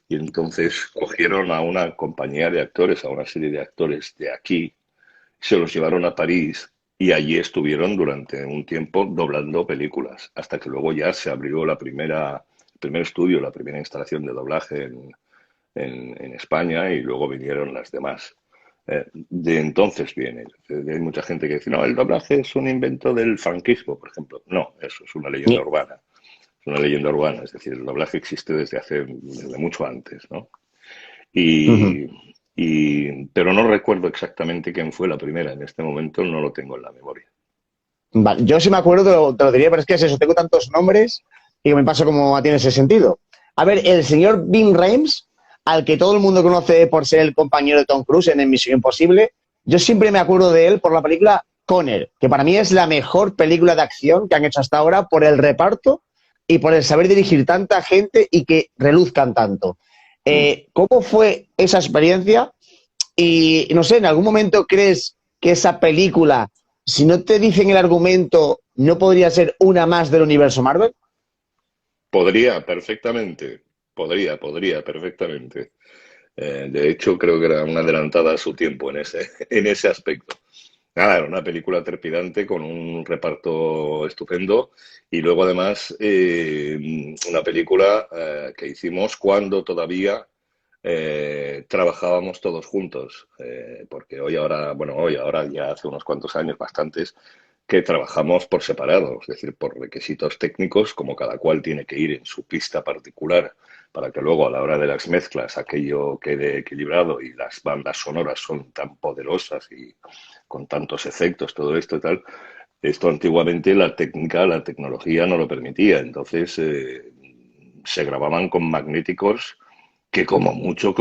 Y entonces cogieron a una compañía de actores, a una serie de actores de aquí, se los llevaron a París y allí estuvieron durante un tiempo doblando películas, hasta que luego ya se abrió el primer estudio, la primera instalación de doblaje en España y luego vinieron las demás. De entonces viene. Hay mucha gente que dice, no, el doblaje es un invento del franquismo, por ejemplo. No, eso es una leyenda ni- urbana. Es una leyenda urbana, es decir, el doblaje existe desde mucho antes, ¿no? Ujú. Y, pero no recuerdo exactamente quién fue la primera. En este momento no lo tengo en la memoria. Vale, yo sí me acuerdo, te lo diría, pero es que es eso, tengo tantos nombres y que me pasa como a ti en ese sentido. A ver, el señor Vin Rames, al que todo el mundo conoce por ser el compañero de Tom Cruise en Misión Imposible, yo siempre me acuerdo de él por la película Conner, que para mí es la mejor película de acción que han hecho hasta ahora por el reparto y por el saber dirigir tanta gente y que reluzcan tanto. Mm. ¿Cómo fue esa experiencia? Y no sé, ¿en algún momento crees que esa película, si no te dicen el argumento, no podría ser una más del universo Marvel? Podría perfectamente, podría perfectamente. De hecho, creo que era una adelantada a su tiempo en ese aspecto. Nada, era una película trepidante con un reparto estupendo y luego además una película que hicimos cuando todavía trabajábamos todos juntos, porque hoy ahora ya hace unos cuantos años, bastantes, que trabajamos por separado, es decir, por requisitos técnicos, como cada cual tiene que ir en su pista particular para que luego a la hora de las mezclas aquello quede equilibrado y las bandas sonoras son tan poderosas y con tantos efectos, todo esto y tal. Esto antiguamente la técnica, la tecnología no lo permitía, entonces se grababan con magnéticos que como mucho,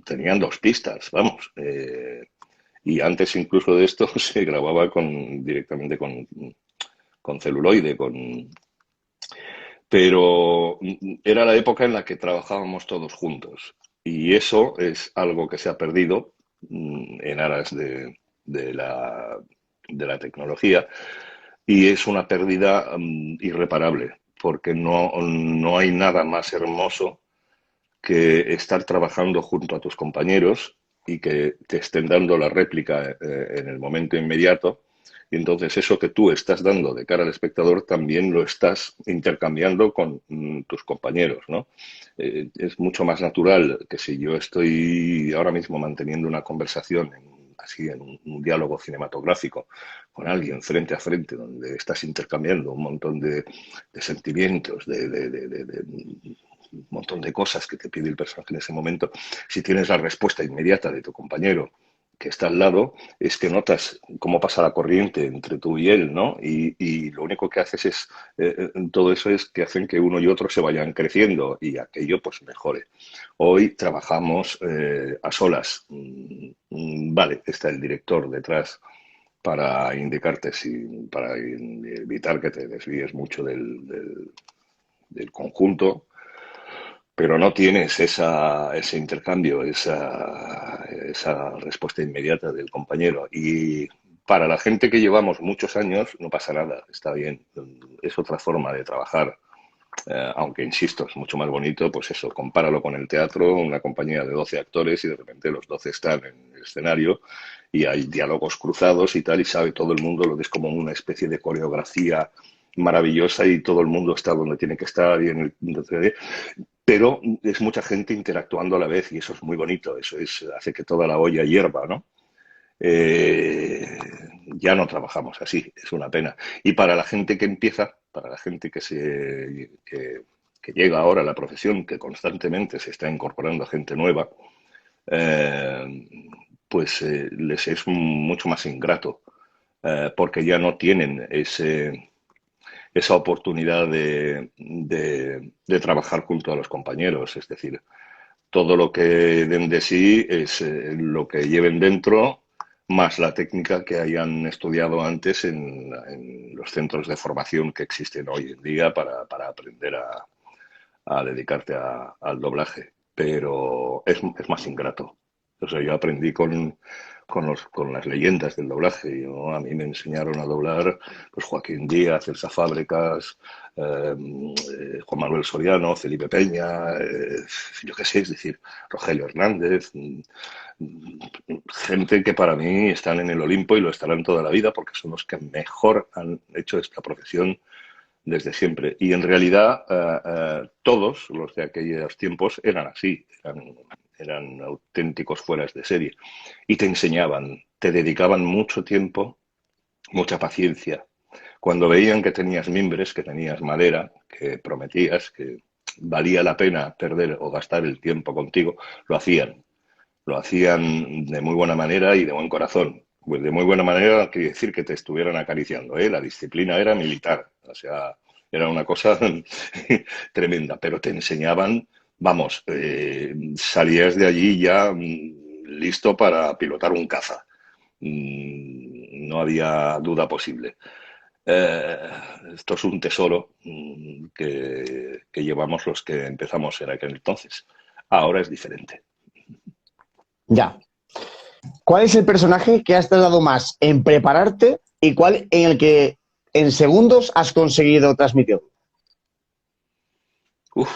tenían dos pistas, vamos. Y antes incluso de esto se grababa directamente con celuloide, pero era la época en la que trabajábamos todos juntos. Y eso es algo que se ha perdido en aras de la, de la tecnología y es una pérdida irreparable, porque no hay nada más hermoso que estar trabajando junto a tus compañeros y que te estén dando la réplica en el momento inmediato. Y entonces eso que tú estás dando de cara al espectador también lo estás intercambiando con tus compañeros, ¿no? Es mucho más natural que si yo estoy ahora mismo manteniendo una conversación así en un diálogo cinematográfico con alguien frente a frente, donde estás intercambiando un montón de sentimientos, un montón de cosas que te pide el personaje en ese momento, si tienes la respuesta inmediata de tu compañero que está al lado, es que notas cómo pasa la corriente entre tú y él, ¿no? Y lo único que haces es, todo eso es que hacen que uno y otro se vayan creciendo y aquello pues mejore. Hoy trabajamos a solas. Vale, está el director detrás para indicarte, para evitar que te desvíes mucho del conjunto, pero no tienes ese intercambio, esa respuesta inmediata del compañero. Y para la gente que llevamos muchos años no pasa nada, está bien. Es otra forma de trabajar. Aunque, insisto, es mucho más bonito, pues eso, compáralo con el teatro, una compañía de 12 actores y de repente los 12 están en el escenario y hay diálogos cruzados y tal, y sabe todo el mundo, lo ves como una especie de coreografía maravillosa y todo el mundo está donde tiene que estar y en el, pero es mucha gente interactuando a la vez y eso es muy bonito, hace que toda la olla hierva, ¿no? Eh, ya no trabajamos así, es una pena. Y para la gente que empieza, para la gente que llega ahora a la profesión, que constantemente se está incorporando gente nueva, eh, pues les es mucho más ingrato, porque ya no tienen esa oportunidad de trabajar junto a los compañeros. Es decir, todo lo que den de sí es lo que lleven dentro, más la técnica que hayan estudiado antes en los centros de formación que existen hoy en día para aprender a dedicarte al doblaje. Pero es más ingrato. O sea, yo aprendí con las leyendas del doblaje. A mí me enseñaron a doblar pues, Joaquín Díaz, Elsa Fábregas, Juan Manuel Soriano, Felipe Peña, yo qué sé, es decir, Rogelio Hernández, gente que para mí están en el Olimpo y lo estarán toda la vida porque son los que mejor han hecho esta profesión desde siempre. Y en realidad todos los de aquellos tiempos eran así, eran auténticos fueras de serie. Y te enseñaban, te dedicaban mucho tiempo, mucha paciencia. Cuando veían que tenías mimbres, que tenías madera, que prometías, que valía la pena perder o gastar el tiempo contigo, lo hacían. Lo hacían de muy buena manera y de buen corazón. Pues de muy buena manera quiere decir que te estuvieran acariciando, ¿eh? La disciplina era militar, o sea, era una cosa tremenda, pero te enseñaban, vamos, salías de allí ya listo para pilotar un caza. No había duda posible. Eh, Esto es un tesoro que llevamos los que empezamos en aquel entonces. Ahora es diferente. Ya. ¿Cuál es el personaje que has tardado más en prepararte y cuál en el que en segundos has conseguido transmitir? Uf,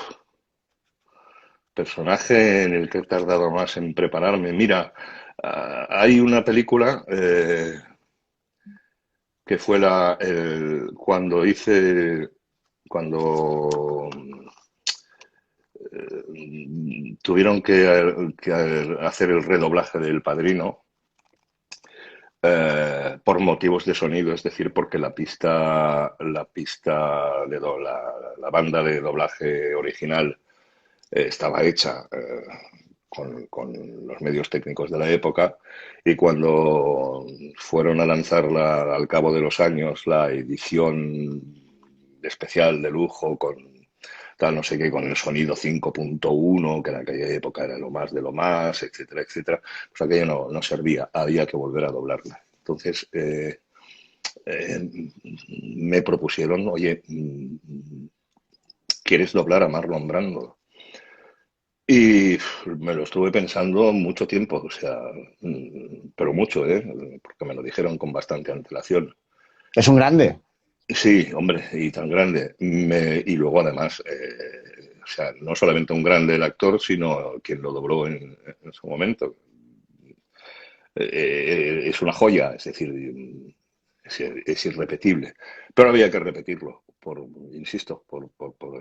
personaje en el que he tardado más en prepararme. Mira, hay una película que fue cuando tuvieron que hacer el redoblaje del Padrino por motivos de sonido, es decir, porque la banda de doblaje original estaba hecha con los medios técnicos de la época y cuando fueron a lanzarla al cabo de los años, la edición especial de lujo con tal no sé qué, con el sonido 5.1, que en aquella época era lo más de lo más, etcétera, etcétera, pues aquello no servía, había que volver a doblarla. Entonces, eh, me propusieron, oye, ¿quieres doblar a Marlon Brando? Y me lo estuve pensando mucho tiempo, o sea, pero mucho, ¿eh? Porque me lo dijeron con bastante antelación. Es un grande. Sí, hombre, y tan grande. Y luego además, o sea, no solamente un grande el actor, sino quien lo dobló en su momento. Es una joya, es decir, es irrepetible. Pero había que repetirlo, insisto, por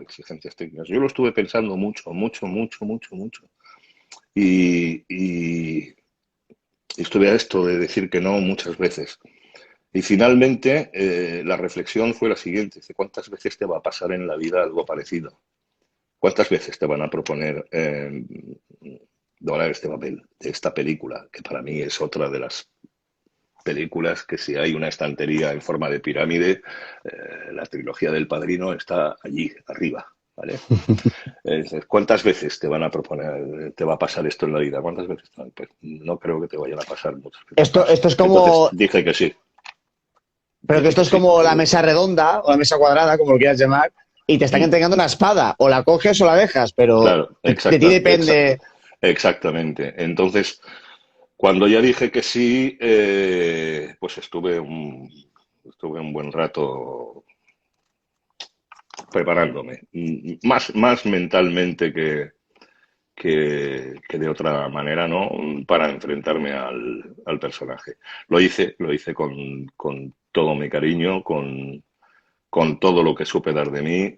exigencias técnicas. Yo lo estuve pensando mucho, mucho, mucho, mucho, mucho. Y estuve a esto de decir que no muchas veces. Y finalmente la reflexión fue la siguiente. ¿Cuántas veces te va a pasar en la vida algo parecido? ¿Cuántas veces te van a proponer doblar este papel de esta película? Que para mí es otra de las películas que si hay una estantería en forma de pirámide, la trilogía del Padrino está allí, arriba. ¿Vale? ¿Cuántas veces te van a proponer, te va a pasar esto en la vida? ¿Cuántas veces? Pues no creo que te vayan a pasar muchas veces más. Esto es Entonces como, dije que sí. pero que Dije esto que es sí, como porque la mesa redonda o la mesa cuadrada, como lo quieras llamar, y te están Mm, entregando una espada, o la coges o la dejas, pero claro, de ti depende. exactamente. Entonces, cuando ya dije que sí, pues estuve un buen rato preparándome, más mentalmente que de otra manera, ¿no? Para enfrentarme al personaje. Lo hice con todo mi cariño, con todo lo que supe dar de mí.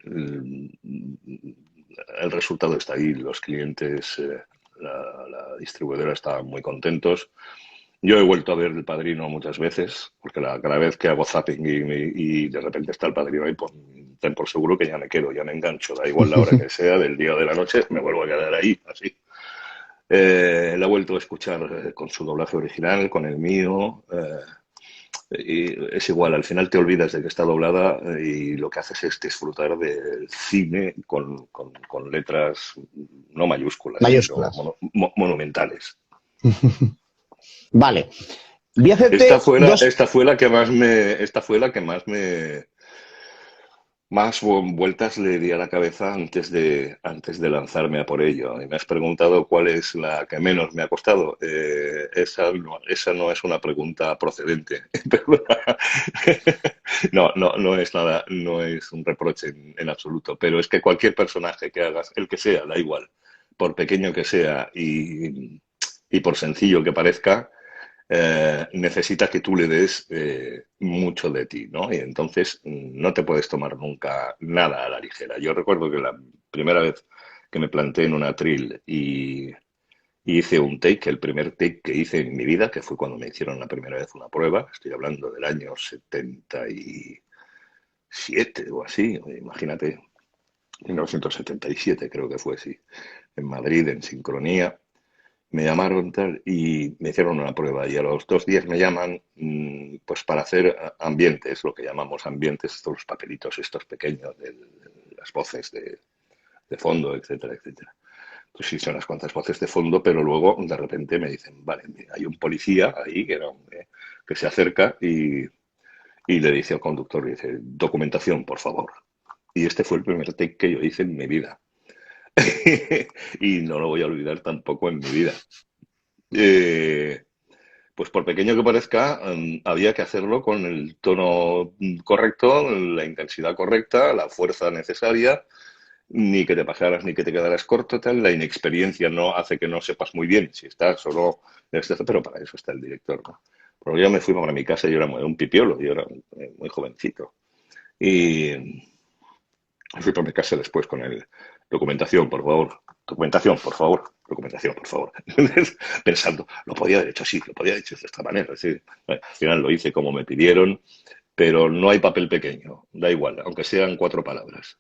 El resultado está ahí, los clientes, la distribuidora estaban muy contentos. Yo he vuelto a ver El Padrino muchas veces, porque cada vez que hago zapping y de repente está El Padrino ahí, pues ten por seguro que ya me quedo, ya me engancho, da igual la hora que sea, del día o de la noche, me vuelvo a quedar ahí, así. La he vuelto a escuchar con su doblaje original, con el mío. Y es igual, al final te olvidas de que está doblada y lo que haces es disfrutar del cine con letras no mayúsculas, sino Mayúsculas. monumentales. Vale. Voy a hacerte dos. Esta fue la que más esta fue la que más vueltas le di a la cabeza antes de lanzarme a por ello. Y me has preguntado cuál es la que menos me ha costado. Esa no es una pregunta procedente. No es nada, no es un reproche en absoluto. Pero es que cualquier personaje que hagas, el que sea, da igual, por pequeño que sea y por sencillo que parezca, necesita que tú le des mucho de ti, ¿no? Y entonces no te puedes tomar nunca nada a la ligera. Yo recuerdo que la primera vez que me planté en un atril y hice un take, el primer take que hice en mi vida, que fue cuando me hicieron la primera vez una prueba, estoy hablando del año 77 o así, imagínate, 1977 creo que fue, sí, en Madrid, en Sincronía. Me llamaron tal y me hicieron una prueba y a los 2 días me llaman pues para hacer ambientes, lo que llamamos ambientes, estos los papelitos estos pequeños de las voces de fondo, etcétera, etcétera. Entonces hice unas cuantas voces de fondo, pero luego de repente me dicen, vale, mira, hay un policía ahí que se acerca y le dice al conductor, dice, documentación, por favor. Y este fue el primer take que yo hice en mi vida. Y no lo voy a olvidar tampoco en mi vida. Eh, pues por pequeño que parezca, había que hacerlo con el tono correcto, la intensidad correcta, la fuerza necesaria, ni que te pasaras ni que te quedaras corto, tal. La inexperiencia no hace que no sepas muy bien si estás o no, pero para eso está el director, ¿no? Pero yo me fui para mi casa, yo era un pipiolo, yo era muy jovencito. Y fui para mi casa después con el documentación, por favor, documentación, por favor, documentación, por favor. Pensando, lo podía haber hecho así, lo podía haber hecho de esta manera. Sí. Bueno, al final lo hice como me pidieron, pero no hay papel pequeño, da igual, aunque sean 4 palabras.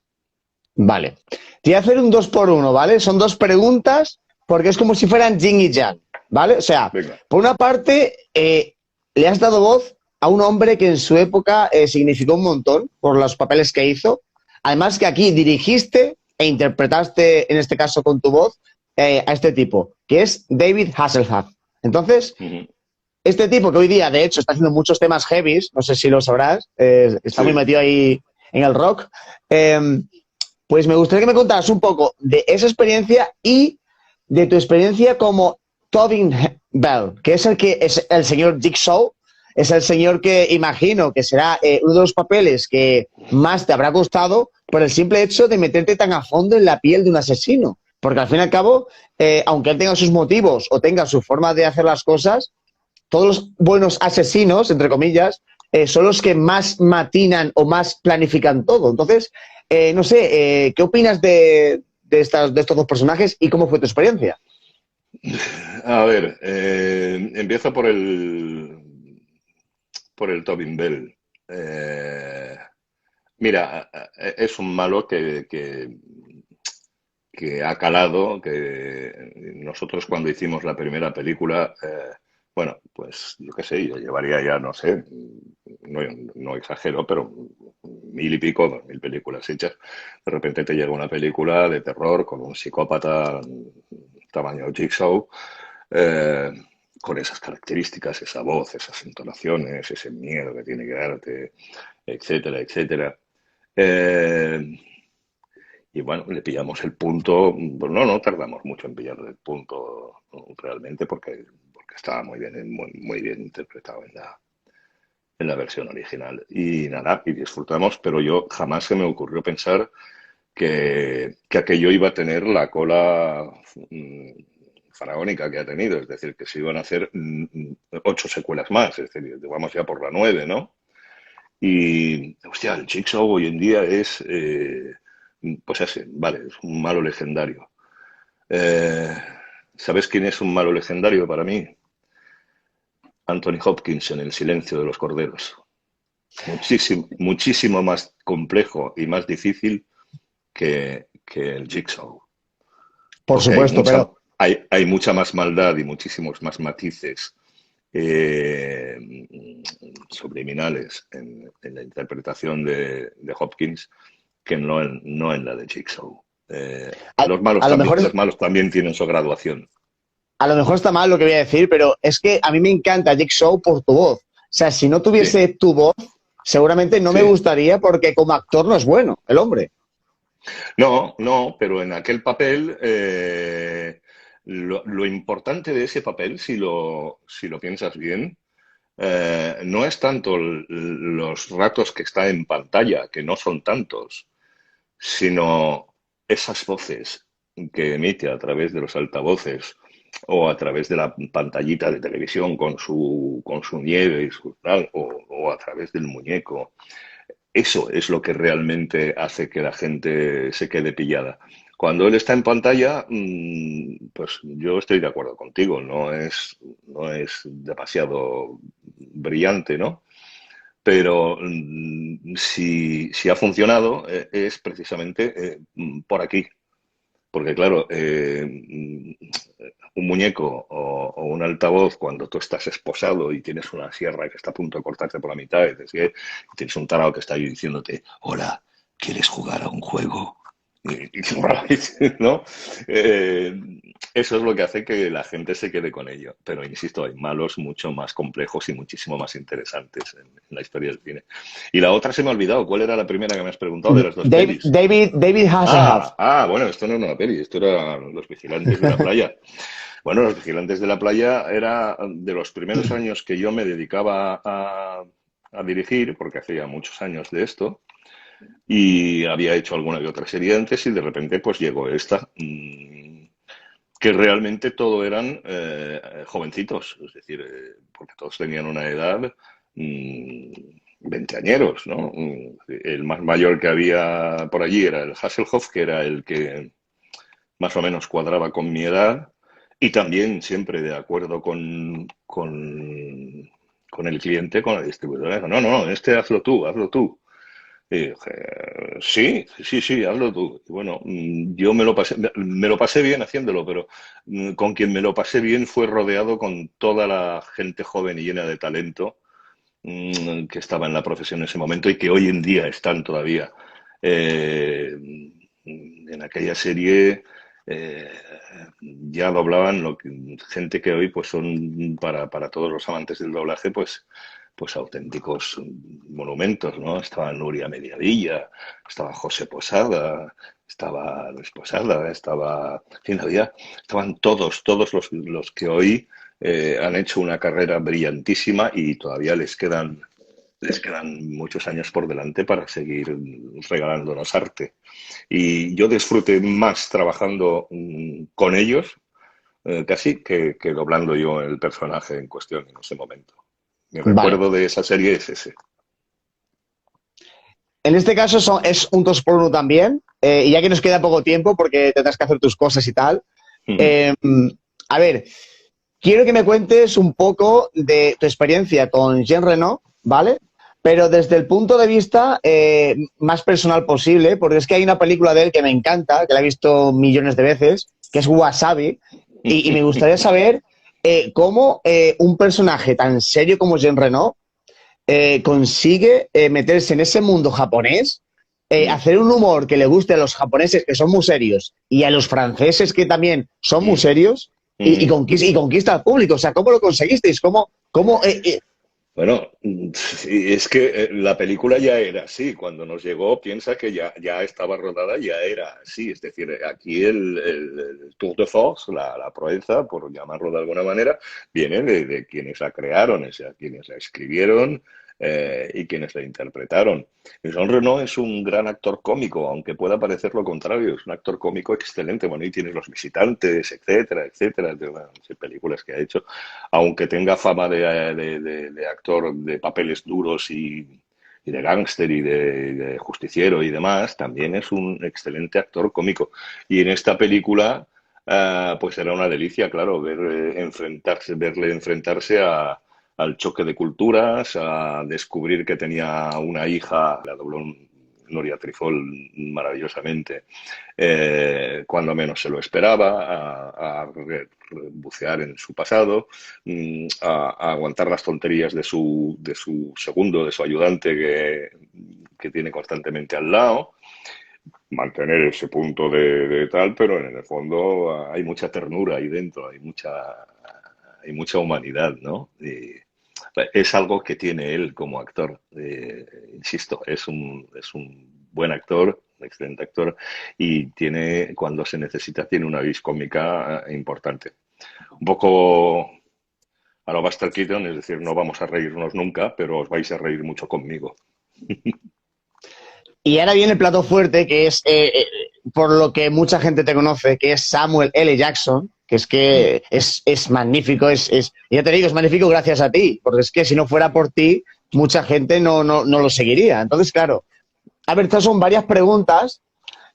Vale. Te voy a hacer un dos por uno, ¿vale? Son dos preguntas porque es como si fueran yin y yang, ¿vale? O sea, Venga. por una parte, le has dado voz a un hombre que en su época significó un montón por los papeles que hizo. Además que aquí dirigiste e interpretaste, en este caso con tu voz, a este tipo, que es David Hasselhoff. Entonces, Uh -huh. este tipo que hoy día, de hecho, está haciendo muchos temas heavies, no sé si lo sabrás, está muy Sí. metido ahí en el rock. Eh, pues me gustaría que me contaras un poco de esa experiencia y de tu experiencia como Tobin Bell, que es el señor Jigsaw, es el señor que imagino que será uno de los papeles que más te habrá costado por el simple hecho de meterte tan a fondo en la piel de un asesino. Porque al fin y al cabo, aunque él tenga sus motivos o tenga su forma de hacer las cosas, todos los buenos asesinos, entre comillas, son los que más matinan o más planifican todo. Entonces, no sé, ¿qué opinas de estos dos personajes y cómo fue tu experiencia? A ver, empiezo por el Tobin Bell. Mira, es un malo que ha calado, que nosotros cuando hicimos la primera película, bueno, pues yo qué sé, yo llevaría ya, no sé, no, no exagero, pero 1000 y pico, 2000 películas hechas. De repente te llega una película de terror con un psicópata tamaño Jigsaw, eh, con esas características, esa voz, esas entonaciones, ese miedo que tiene que darte, etcétera, etcétera. Eh, y bueno, le pillamos el punto. Pues no tardamos mucho en pillarle el punto realmente porque estaba muy bien interpretado en la versión original. Y nada, y disfrutamos, pero yo jamás se me ocurrió pensar que aquello iba a tener la cola faraónica que ha tenido, es decir, que se iban a hacer 8 secuelas más, es decir, vamos ya por la 9, ¿no? Y, hostia, el Jigsaw hoy en día es, pues ese, vale, es un malo legendario. Eh, ¿Sabes quién es un malo legendario para mí? Anthony Hopkins en El silencio de los corderos. Muchísimo más complejo y más difícil que el Jigsaw. Por Porque supuesto, pero hay mucha más maldad y muchísimos más matices eh, subliminales en la interpretación de Hopkins que no en la de Jigsaw. a, a lo mejor Los malos también tienen su graduación. a lo mejor está mal lo que voy a decir, pero es que a mí me encanta Jigsaw por tu voz. O sea, si no Sí, tuviese tu voz, seguramente no me sí. gustaría porque como actor no es bueno, el hombre. No, pero en aquel papel, lo importante de ese papel, si lo piensas bien, no es tanto los ratos que está en pantalla, que no son tantos, sino esas voces que emite a través de los altavoces o a través de la pantallita de televisión con su nieve y su tal, o a través del muñeco. Eso es lo que realmente hace que la gente se quede pillada. Cuando él está en pantalla, pues yo estoy de acuerdo contigo, no es demasiado brillante, ¿no? Pero si ha funcionado es precisamente por aquí. Porque claro, un muñeco o un altavoz, cuando tú estás esposado y tienes una sierra que está a punto de cortarte por la mitad, y tienes un tarao que está ahí diciéndote, hola, ¿quieres jugar a un juego? ¿No? Eh, Eso es lo que hace que la gente se quede con ello. Pero insisto, hay malos mucho más complejos y muchísimo más interesantes en la historia del cine. Y la otra se me ha olvidado. ¿Cuál era la primera que me has preguntado de las dos pelis? David Hasselhoff. Bueno, esto no era una peli, esto era Los Vigilantes de la Playa. Bueno, Los Vigilantes de la Playa era de los primeros años que yo me dedicaba a dirigir, porque hacía muchos años de esto, y había hecho alguna que otra serie antes, y de repente pues llegó esta, que realmente todo eran jovencitos, es decir, porque todos tenían una edad veinteañeros, ¿no? El más mayor que había por allí era el Hasselhoff, que era el que más o menos cuadraba con mi edad y también siempre de acuerdo con el cliente, con la distribuidora. No, este hazlo tú, hazlo tú. Y dije, sí, hazlo tú. Y bueno, yo me lo pasé bien haciéndolo, pero con quien me lo pasé bien fue rodeado con toda la gente joven y llena de talento que estaba en la profesión en ese momento y que hoy en día están todavía. En aquella serie eh, ya doblaban gente que hoy pues son para todos los amantes del doblaje pues auténticos monumentos, ¿no? Estaba Nuria Mediavilla, estaba José Posada, estaba Luis Posada, en fin, estaban todos los que hoy han hecho una carrera brillantísima y todavía les quedan muchos años por delante para seguir regalándonos arte. Y yo disfruté más trabajando con ellos, casi, que doblando yo el personaje en cuestión en ese momento. Mi Vale. recuerdo de esa serie es ese. En este caso es un 2 por 1 también, y ya que nos queda poco tiempo porque tendrás que hacer tus cosas y tal. Eh, a ver, quiero que me cuentes un poco de tu experiencia con Jean Reno, ¿vale? Pero desde el punto de vista más personal posible, porque es que hay una película de él que me encanta, que la he visto millones de veces, que es Wasabi, y me gustaría saber cómo un personaje tan serio como Jean Reno consigue meterse en ese mundo japonés, hacer un humor que le guste a los japoneses, que son muy serios, y a los franceses, que también son muy serios, y conquista al público. O sea, ¿cómo lo conseguisteis? Bueno, sí, es que la película ya era así. Cuando nos llegó, piensa que ya estaba rodada, ya era así. Es decir, aquí el tour de force, la proeza, por llamarlo de alguna manera, viene de quienes la crearon, o sea, quienes la escribieron y quienes la interpretaron. Jean Reno es un gran actor cómico, aunque pueda parecer lo contrario. Es un actor cómico excelente. Bueno, y tienes Los Visitantes, etcétera, etcétera, de las películas que ha hecho, aunque tenga fama de actor de papeles duros y de gángster y de justiciero y demás, también es un excelente actor cómico. Y en esta película, pues era una delicia, claro, verle enfrentarse al choque de culturas, a descubrir que tenía una hija, la dobló Noria Trifol maravillosamente, cuando menos se lo esperaba, bucear en su pasado, a aguantar las tonterías de su segundo, de su ayudante que tiene constantemente al lado, mantener ese punto de tal, pero en el fondo hay mucha ternura ahí dentro, hay mucha humanidad, ¿no? Y es algo que tiene él como actor. Insisto, es un buen actor, un excelente actor, y cuando se necesita, tiene una vis cómica importante. Un poco a lo Buster Keaton, es decir, no vamos a reírnos nunca, pero os vais a reír mucho conmigo. Y ahora viene el plato fuerte, que es por lo que mucha gente te conoce, que es Samuel L. Jackson, Mm. que es magnífico, ya te digo, es magnífico gracias a ti, porque es que si no fuera por ti, mucha gente no lo seguiría. Entonces, claro, a ver, estas son varias preguntas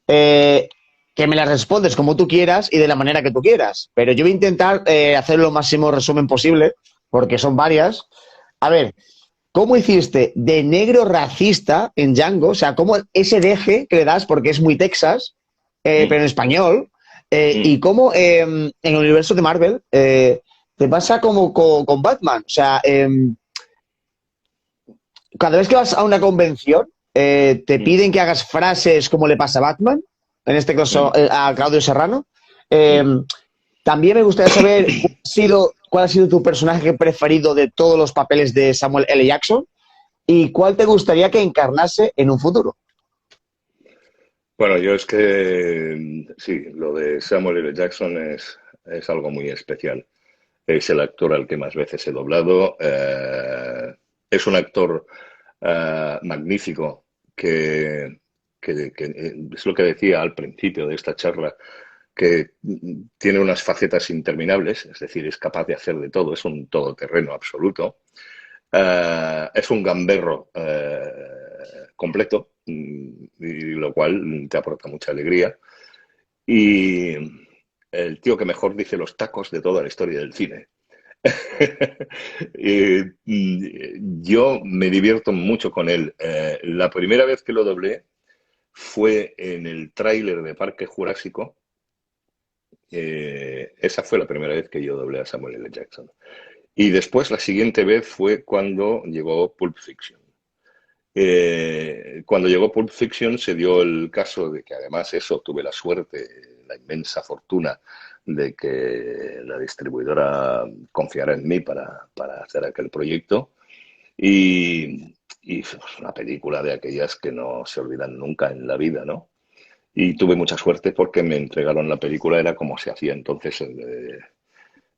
eh, que me las respondes como tú quieras y de la manera que tú quieras, pero yo voy a intentar hacer lo máximo resumen posible, porque son varias. A ver, ¿cómo hiciste de negro racista en Django? O sea, ¿cómo ese deje que le das, porque es muy Texas, Mm. pero en español? Mm. Y cómo en el universo de Marvel te pasa como con Batman. O sea, cada vez que vas a una convención, te Mm. piden que hagas frases como le pasa a Batman, en este caso Mm. a Claudio Serrano. Eh, Mm. También me gustaría saber cuál ha sido tu personaje preferido de todos los papeles de Samuel L. Jackson. ¿Y cuál te gustaría que encarnase en un futuro? Bueno, yo es que sí, lo de Samuel L. Jackson es algo muy especial. Es el actor al que más veces he doblado. Es un actor magnífico que es lo que decía al principio de esta charla, que tiene unas facetas interminables, es decir, es capaz de hacer de todo, es un todoterreno absoluto. Es un gamberro completo, y lo cual te aporta mucha alegría. Y el tío que mejor dice los tacos de toda la historia del cine. Yo me divierto mucho con él. La primera vez que lo doblé fue en el tráiler de Parque Jurásico. Esa fue la primera vez que yo doblé a Samuel L. Jackson. Y después la siguiente vez fue cuando llegó Pulp Fiction. Cuando llegó Pulp Fiction se dio el caso de que además eso tuve la suerte, la inmensa fortuna de que la distribuidora confiara en mí para hacer aquel proyecto y es una película de aquellas que no se olvidan nunca en la vida, ¿no? Y tuve mucha suerte porque me entregaron la película, era como se hacía entonces.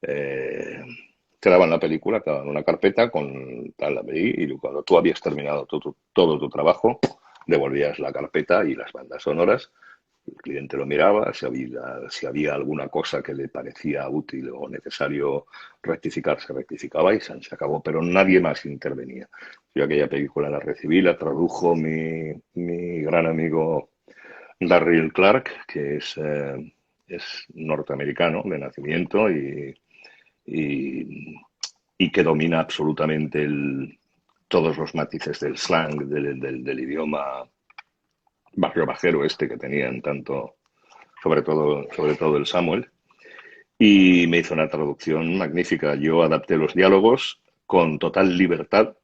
Eh, Te daban la película, te daban una carpeta con tal, la veí, y cuando tú habías terminado todo tu trabajo, devolvías la carpeta y las bandas sonoras. El cliente lo miraba, si había alguna cosa que le parecía útil o necesario rectificar, se rectificaba y se acabó, pero nadie más intervenía. Yo aquella película la recibí, la tradujo mi gran amigo Darryl Clark, que es norteamericano de nacimiento y, y que domina absolutamente todos los matices del slang, del idioma barrio bajero que tenían tanto, sobre todo el Samuel. Y me hizo una traducción magnífica. Yo adapté los diálogos con total libertad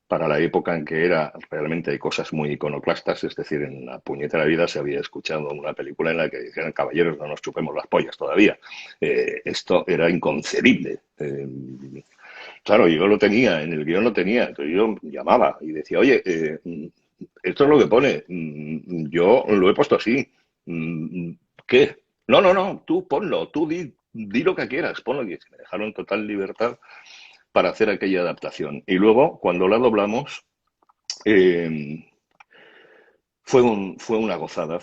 para la época en que era realmente hay cosas muy iconoclastas, es decir, en la puñetera vida se había escuchado una película en la que decían, caballeros, no nos chupemos las pollas todavía. Esto era inconcebible. claro, yo lo tenía, en el guión lo tenía, entonces yo llamaba y decía, oye, esto es lo que pone, yo lo he puesto así, ¿qué? No, no, no, tú ponlo, tú di lo que quieras, ponlo, y me dejaron total libertad para hacer aquella adaptación. Y luego, cuando la doblamos, eh, fue una gozada,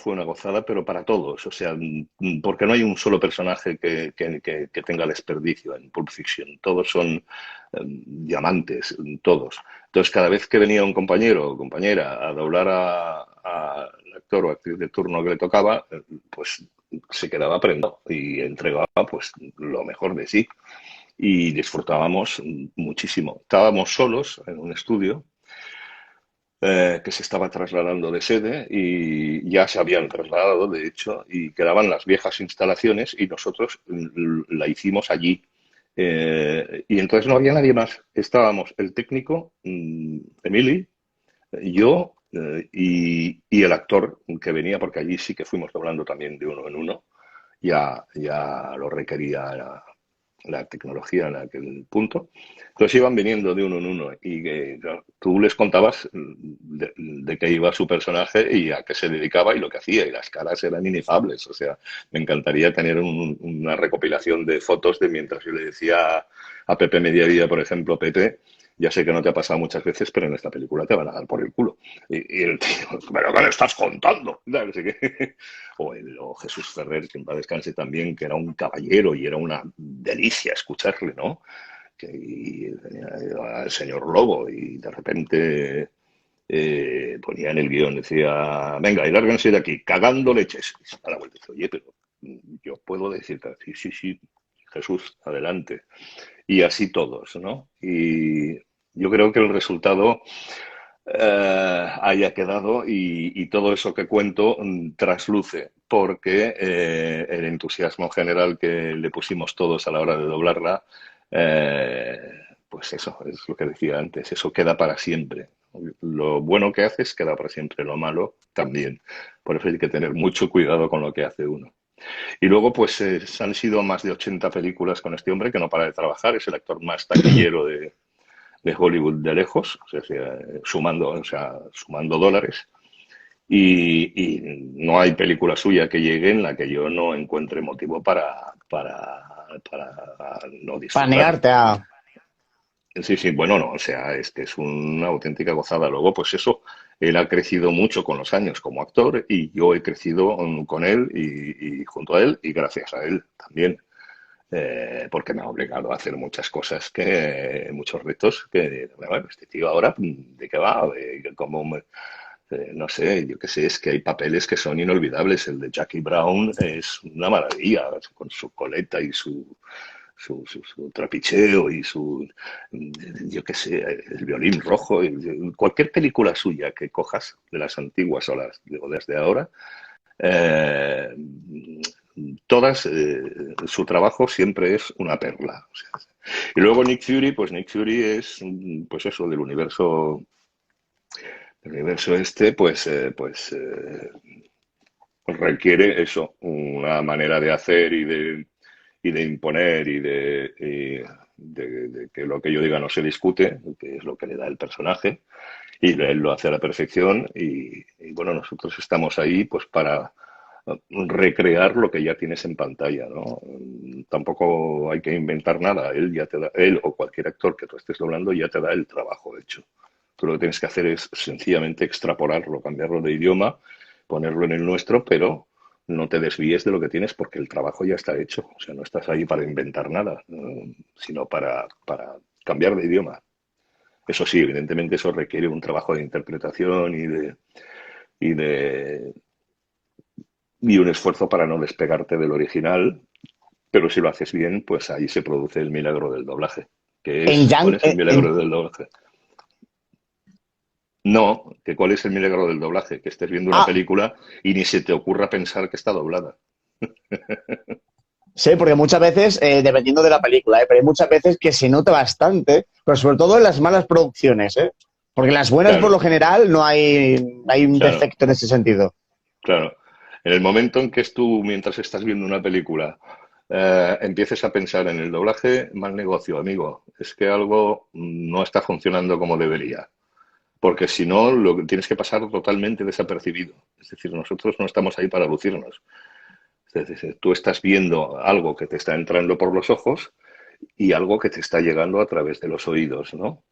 pero para todos, o sea, porque no hay un solo personaje que tenga desperdicio en Pulp Fiction, todos son diamantes, todos. Entonces, cada vez que venía un compañero o compañera a doblar al actor o actriz de turno que le tocaba, pues se quedaba prendado y entregaba pues lo mejor de sí. Y disfrutábamos muchísimo. Estábamos solos en un estudio que se estaba trasladando de sede y ya se habían trasladado, de hecho, y quedaban las viejas instalaciones y nosotros la hicimos allí. Y entonces no había nadie más. Estábamos el técnico, Emily, yo y el actor que venía, porque allí sí que fuimos doblando también de uno en uno. Ya lo requería la tecnología en aquel punto. Entonces iban viniendo de uno en uno y claro, tú les contabas de qué iba su personaje y a qué se dedicaba y lo que hacía, y las caras eran inefables. O sea, me encantaría tener una recopilación de fotos de mientras yo le decía a Pepe Mediavilla, por ejemplo, Pepe, ya sé que no te ha pasado muchas veces, pero en esta película te van a dar por el culo. Y el tío, ¿pero qué le estás contando? No sé qué. O Jesús Ferrer, que en paz descanse también, que era un caballero y era una delicia escucharle, ¿no? Y al señor Lobo y de repente ponía en el guión, decía, venga, y lárguense de aquí, cagando leches. Y se da la vuelta y dice, oye, pero yo puedo decirte, sí, sí, sí, Jesús, adelante. Y así todos, ¿no? Y yo creo que el resultado haya quedado y todo eso que cuento trasluce, porque el entusiasmo general que le pusimos todos a la hora de doblarla, eh, pues eso, es lo que decía antes, eso queda para siempre. Lo bueno que haces queda para siempre, lo malo también. Por eso hay que tener mucho cuidado con lo que hace uno. Y luego, pues han sido más de 80 películas con este hombre que no para de trabajar, es el actor más taquillero de Hollywood de lejos, sumando dólares. Y no hay película suya que llegue en la que yo no encuentre motivo para no Para disfrutar. negarte a... Sí, sí, bueno, no, o sea, es que es una auténtica gozada. Luego, pues eso, él ha crecido mucho con los años como actor y yo he crecido con él y junto a él y gracias a él también. Porque me ha obligado a hacer muchas cosas muchos retos que, bueno, este tío ahora, ¿de qué va? No sé, yo qué sé, es que hay papeles que son inolvidables. El de Jackie Brown es una maravilla, con su coleta y su trapicheo y yo qué sé, el violín rojo. Cualquier película suya que cojas, de las antiguas o desde ahora, eh, todas, su trabajo siempre es una perla. O sea, y luego Nick Fury, pues Nick Fury es, pues eso, del universo este, requiere eso, una manera de hacer y de imponer de que lo que yo diga no se discute, que es lo que le da el personaje, y él lo hace a la perfección y bueno, nosotros estamos ahí pues para recrear lo que ya tienes en pantalla, ¿no? Tampoco hay que inventar nada, él o cualquier actor que tú estés doblando ya te da el trabajo hecho. Tú lo que tienes que hacer es sencillamente extrapolarlo, cambiarlo de idioma, ponerlo en el nuestro, pero no te desvíes de lo que tienes porque el trabajo ya está hecho. O sea, no estás ahí para inventar nada, sino para cambiar de idioma. Eso sí, evidentemente eso requiere un trabajo de interpretación y de y un esfuerzo para no despegarte del original, pero si lo haces bien, pues ahí se produce el milagro del doblaje. En ¿Cuál Yang, es el milagro del doblaje? No, que cuál es el milagro del doblaje, que estés viendo una ah, película y ni se te ocurra pensar que está doblada. sí, porque muchas veces, dependiendo de la película, pero hay muchas veces que se nota bastante, pero sobre todo en las malas producciones, ¿eh? Porque en las buenas, por lo Claro, general, no hay un claro, defecto en ese sentido. claro. En el momento en que tú, mientras estás viendo una película, empieces a pensar en el doblaje, mal negocio, amigo. Es que algo no está funcionando como debería. Porque si no, lo que tienes que pasar totalmente desapercibido. Es decir, nosotros no estamos ahí para lucirnos. Es decir, tú estás viendo algo que te está entrando por los ojos y algo que te está llegando a través de los oídos, ¿no?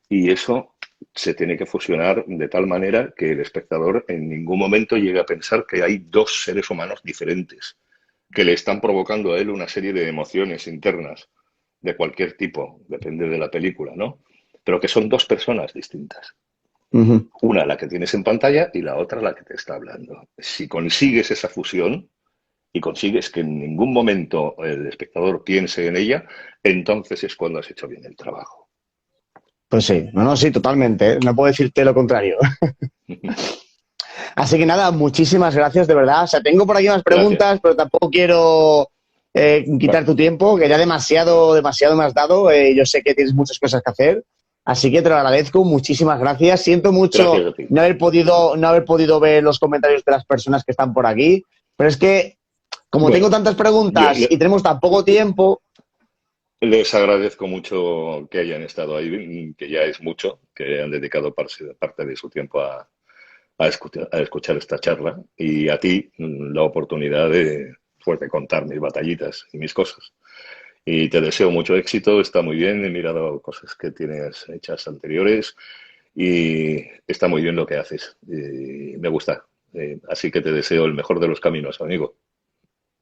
Y eso se tiene que fusionar de tal manera que el espectador en ningún momento llegue a pensar que hay dos seres humanos diferentes, que le están provocando a él una serie de emociones internas de cualquier tipo, depende de la película, ¿no? Pero que son dos personas distintas. Ujú. Una la que tienes en pantalla y la otra la que te está hablando. Si consigues esa fusión y consigues que en ningún momento el espectador piense en ella, entonces es cuando has hecho bien el trabajo. Pues sí, no, sí, totalmente, ¿eh? No puedo decirte lo contrario. Así que nada, muchísimas gracias, de verdad. O sea, tengo por aquí unas Gracias. preguntas, pero tampoco quiero quitar Bueno, tu tiempo, que ya demasiado me has dado. Yo sé que tienes muchas cosas que hacer. Así que te lo agradezco, muchísimas gracias. Siento mucho gracias a ti. no haber podido ver los comentarios de las personas que están por aquí, pero es que como tengo Bueno, tantas yo preguntas y tenemos tan poco tiempo, les agradezco mucho que hayan estado ahí, que ya es mucho, que hayan dedicado parte de su tiempo a escuchar esta charla y a ti la oportunidad pues, de contar mis batallitas y mis cosas. Y te deseo mucho éxito, está muy bien, he mirado cosas que tienes hechas anteriores y está muy bien lo que haces. Y me gusta. Así que te deseo el mejor de los caminos, amigo.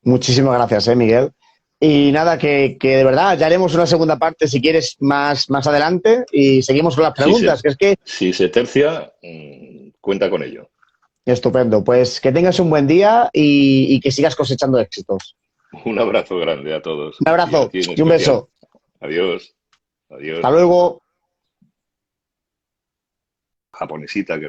muchísimas gracias, Miguel. Y nada, que de verdad ya haremos una segunda parte si quieres más adelante y seguimos con las Si se, preguntas, que es que si se tercia, cuenta con ello. estupendo. Pues que tengas un buen día y que sigas cosechando éxitos. Un abrazo grande a todos Un y a abrazo ti en y un especial. beso. Adiós. Hasta Adiós. luego. Japonesita que